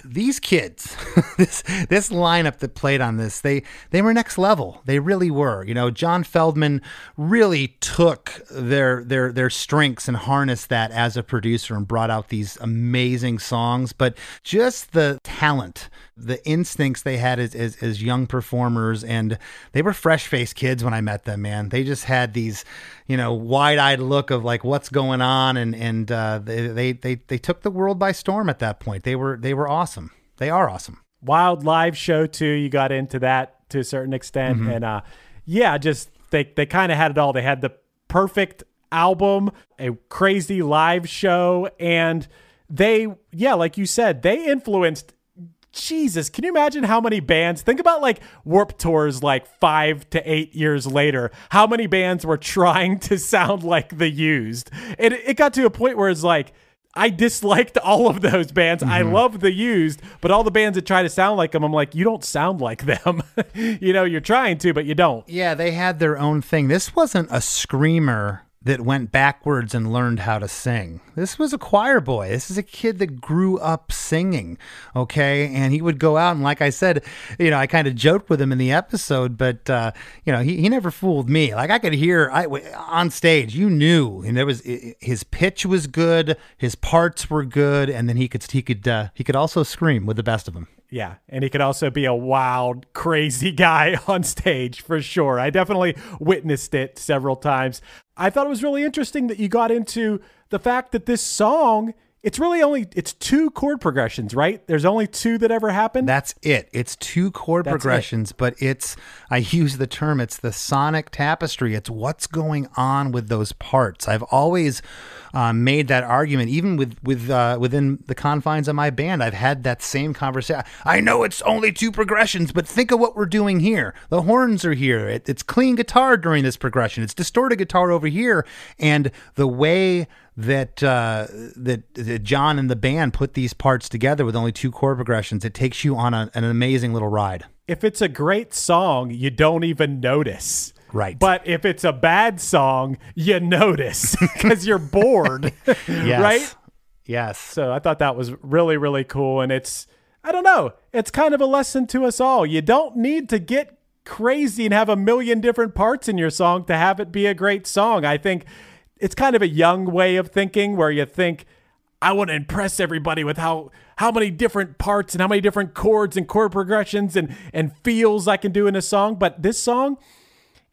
these kids, this lineup that played on this, they were next level. They really were. John Feldman really took their strengths and harnessed that as a producer and brought out these amazing songs. But just the talent, the instincts they had as young performers, and they were fresh-faced kids when I met them, man. They just had these, wide-eyed look of like what's going on, and they took the world by storm at that point. They were awesome. They are awesome. Wild live show too. You got into that to a certain extent, and they kind of had it all. They had the perfect album, a crazy live show, and they, like you said, they influenced, Jesus, can you imagine how many bands, think about like Warped Tours like 5 to 8 years later, how many bands were trying to sound like The Used. And it got to a point where it's like, I disliked all of those bands. I love The Used, but all the bands that try to sound like them, I'm like, you don't sound like them. You're trying to, but you don't. Yeah, they had their own thing. This wasn't a screamer that went backwards and learned how to sing. This was a choir boy. This is a kid that grew up singing, okay? And he would go out, and like I said, I kind of joked with him in the episode, but, he never fooled me. Like, I could hear on stage, you knew, and his pitch was good, his parts were good, and then he could also scream with the best of them. Yeah, and he could also be a wild, crazy guy on stage, for sure. I definitely witnessed it several times. I thought it was really interesting that you got into the fact that this song it's two chord progressions, right? There's only two that ever happened. That's it. It's two chord progressions, but I use the term, it's the sonic tapestry. It's what's going on with those parts. I've always made that argument, even within the confines of my band. I've had that same conversation. I know it's only two progressions, but think of what we're doing here. The horns are here. It's clean guitar during this progression. It's distorted guitar over here. And the way that John and the band put these parts together with only two chord progressions, it takes you on an amazing little ride. If it's a great song, you don't even notice. Right. But if it's a bad song, you notice because you're bored. Yes. Right? Yes. So I thought that was really, really cool. And it's kind of a lesson to us all. You don't need to get crazy and have a million different parts in your song to have it be a great song. I think it's kind of a young way of thinking where you think, I want to impress everybody with how many different parts and how many different chords and chord progressions and feels I can do in a song. But this song,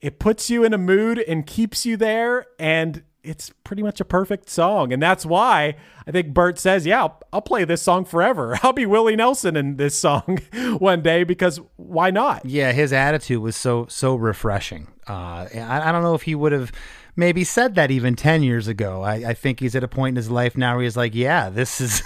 it puts you in a mood and keeps you there, and it's pretty much a perfect song. And that's why I think Bert says, yeah, I'll play this song forever. I'll be Willie Nelson in this song one day, because why not? Yeah, his attitude was so refreshing. I don't know if he would have maybe said that even 10 years ago. I think he's at a point in his life now where he's like, yeah, this is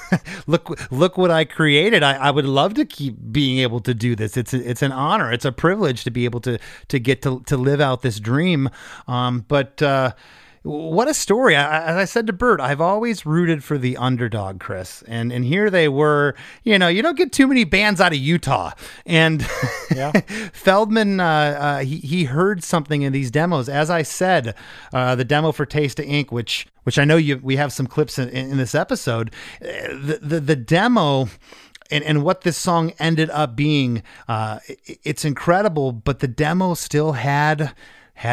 look what I created. I would love to keep being able to do this. It's an honor. It's a privilege to be able to get to live out this dream. But what a story. As I said to Bert, I've always rooted for the underdog, Chris. And here they were. You don't get too many bands out of Utah. And yeah. Feldman, he heard something in these demos. As I said, the demo for Taste of Ink, which I know we have some clips in this episode. The demo and what this song ended up being, it's incredible. But the demo still had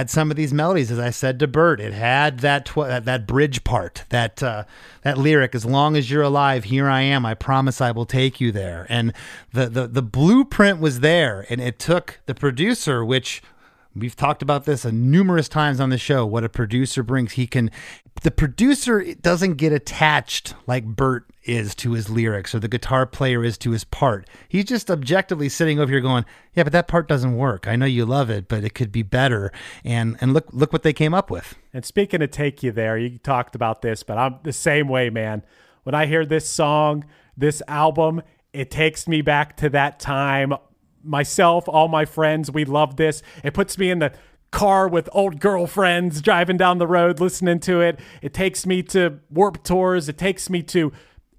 some of these melodies, as I said to Bert. It had that bridge part, that lyric, as long as you're alive, here I am, I promise I will take you there. And the blueprint was there, and it took the producer, which we've talked about this numerous times on the show, what a producer brings. The producer doesn't get attached like Bert is to his lyrics or the guitar player is to his part. He's just objectively sitting over here going, yeah, but that part doesn't work. I know you love it, but it could be better. And look what they came up with. And speaking of take you there, you talked about this, but I'm the same way, man. When I hear this song, this album, it takes me back to that time. Myself, all my friends, we love this. It puts me in the car with old girlfriends driving down the road listening to it. It takes me to Warped Tours. It takes me to,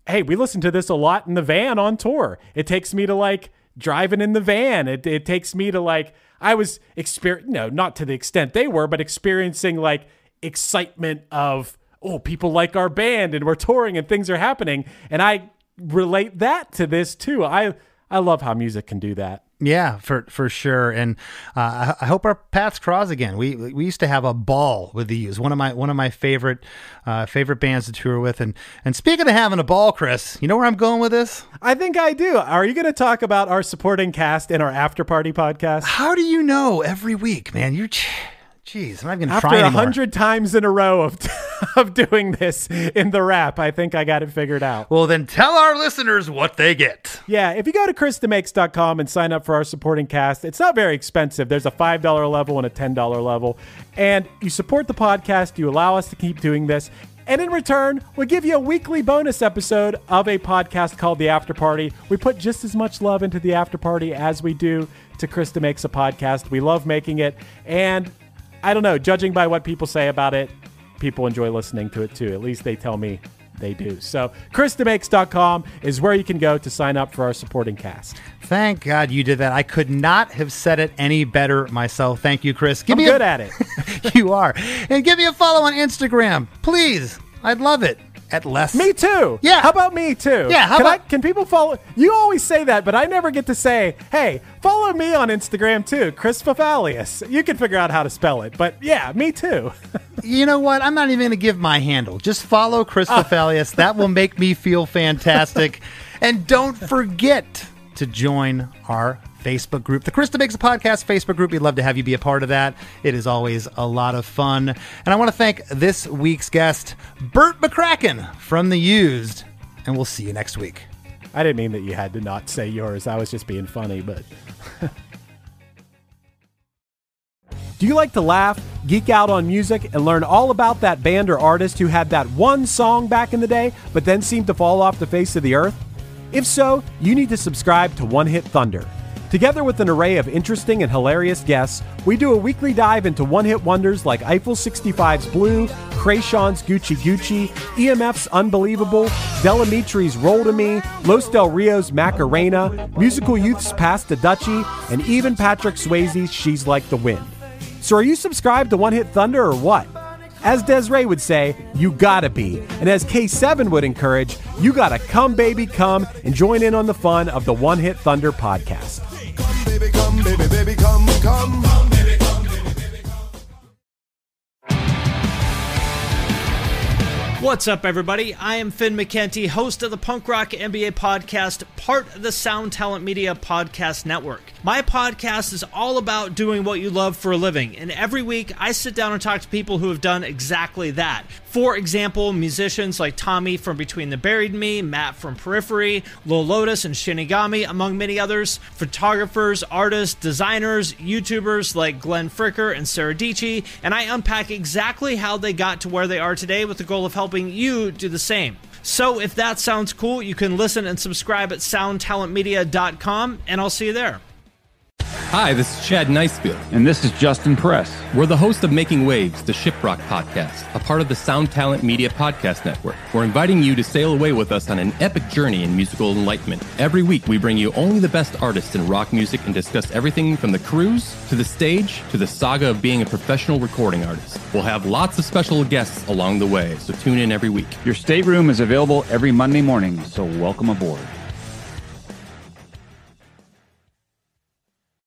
hey, we listen to this a lot in the van on tour. It takes me to like driving in the van. It takes me to like, I was not to the extent they were, but experiencing like excitement of, oh, people like our band and we're touring and things are happening. And I relate that to this too. I love how music can do that. Yeah, for sure. And I hope our paths cross again. We used to have a ball with the Used. One of my favorite bands to tour with. And speaking of having a ball, Chris, you know where I'm going with this? I think I do. Are you going to talk about our supporting cast in our After Party podcast? How do you know every week, man? Jeez, I'm not even After trying anymore. 100 times in a row of doing this in the rap, I think I got it figured out. Well, then tell our listeners what they get. Yeah, if you go to chrisdemakes.com and sign up for our supporting cast, it's not very expensive. There's a $5 level and a $10 level. And you support the podcast, you allow us to keep doing this. And in return, we'll give you a weekly bonus episode of a podcast called The After Party. We put just as much love into The After Party as we do to Chris DeMakes a Podcast. We love making it. And I don't know, judging by what people say about it, people enjoy listening to it too. At least they tell me they do. So chrisdemakes.com is where you can go to sign up for our supporting cast. Thank God you did that. I could not have said it any better myself. Thank you, Chris. I'm good at it. You are. And give me a follow on Instagram, please. I'd love it. At less. Me too. Yeah. How about me too? Yeah. Can people follow? You always say that, but I never get to say, hey, follow me on Instagram too, Chris Fafalius. You can figure out how to spell it, but yeah, me too. You know what? I'm not even going to give my handle. Just follow Chris Fafalius. That will make me feel fantastic. And don't forget to join our Facebook group, the Chris DeMakes a Podcast Facebook group. We'd love to have you be a part of that. It is always a lot of fun. And I want to thank this week's guest, Bert McCracken from The Used. and we'll see you next week. I didn't mean that you had to not say yours. I was just being funny, but... Do you like to laugh, geek out on music, and learn all about that band or artist who had that one song back in the day, but then seemed to fall off the face of the earth? If so, you need to subscribe to One Hit Thunder. Together with an array of interesting and hilarious guests, we do a weekly dive into one-hit wonders like Eiffel 65's Blue, Krayshawn's Gucci Gucci, EMF's Unbelievable, Delamitri's Roll to Me, Los Del Rio's Macarena, Musical Youth's Pass the Dutchie, and even Patrick Swayze's She's Like the Wind. So are you subscribed to One Hit Thunder or what? As Desiree would say, you gotta be. And as K7 would encourage, you gotta come, baby, come and join in on the fun of the One Hit Thunder podcast. Come, baby, come, baby, baby, come, come. Come, baby, come, baby, baby, come. What's up, everybody? I am Finn McKenty, host of the Punk Rock NBA podcast, part of the Sound Talent Media Podcast Network. My podcast is all about doing what you love for a living, and every week I sit down and talk to people who have done exactly that. For example, musicians like Tommy from Between the Buried and Me, Matt from Periphery, Lil Lotus and Shinigami, among many others, photographers, artists, designers, YouTubers like Glenn Fricker and Sarah Dici, and I unpack exactly how they got to where they are today with the goal of helping you do the same. So if that sounds cool, you can listen and subscribe at soundtalentmedia.com, and I'll see you there. Hi, this is Chad Nicefield. And this is Justin Press. We're the host of Making Waves, the Shiprock podcast, a part of the Sound Talent Media Podcast Network. We're inviting you to sail away with us on an epic journey in musical enlightenment. Every week, we bring you only the best artists in rock music and discuss everything from the cruise, to the stage, to the saga of being a professional recording artist. We'll have lots of special guests along the way, so tune in every week. Your stateroom is available every Monday morning, so welcome aboard.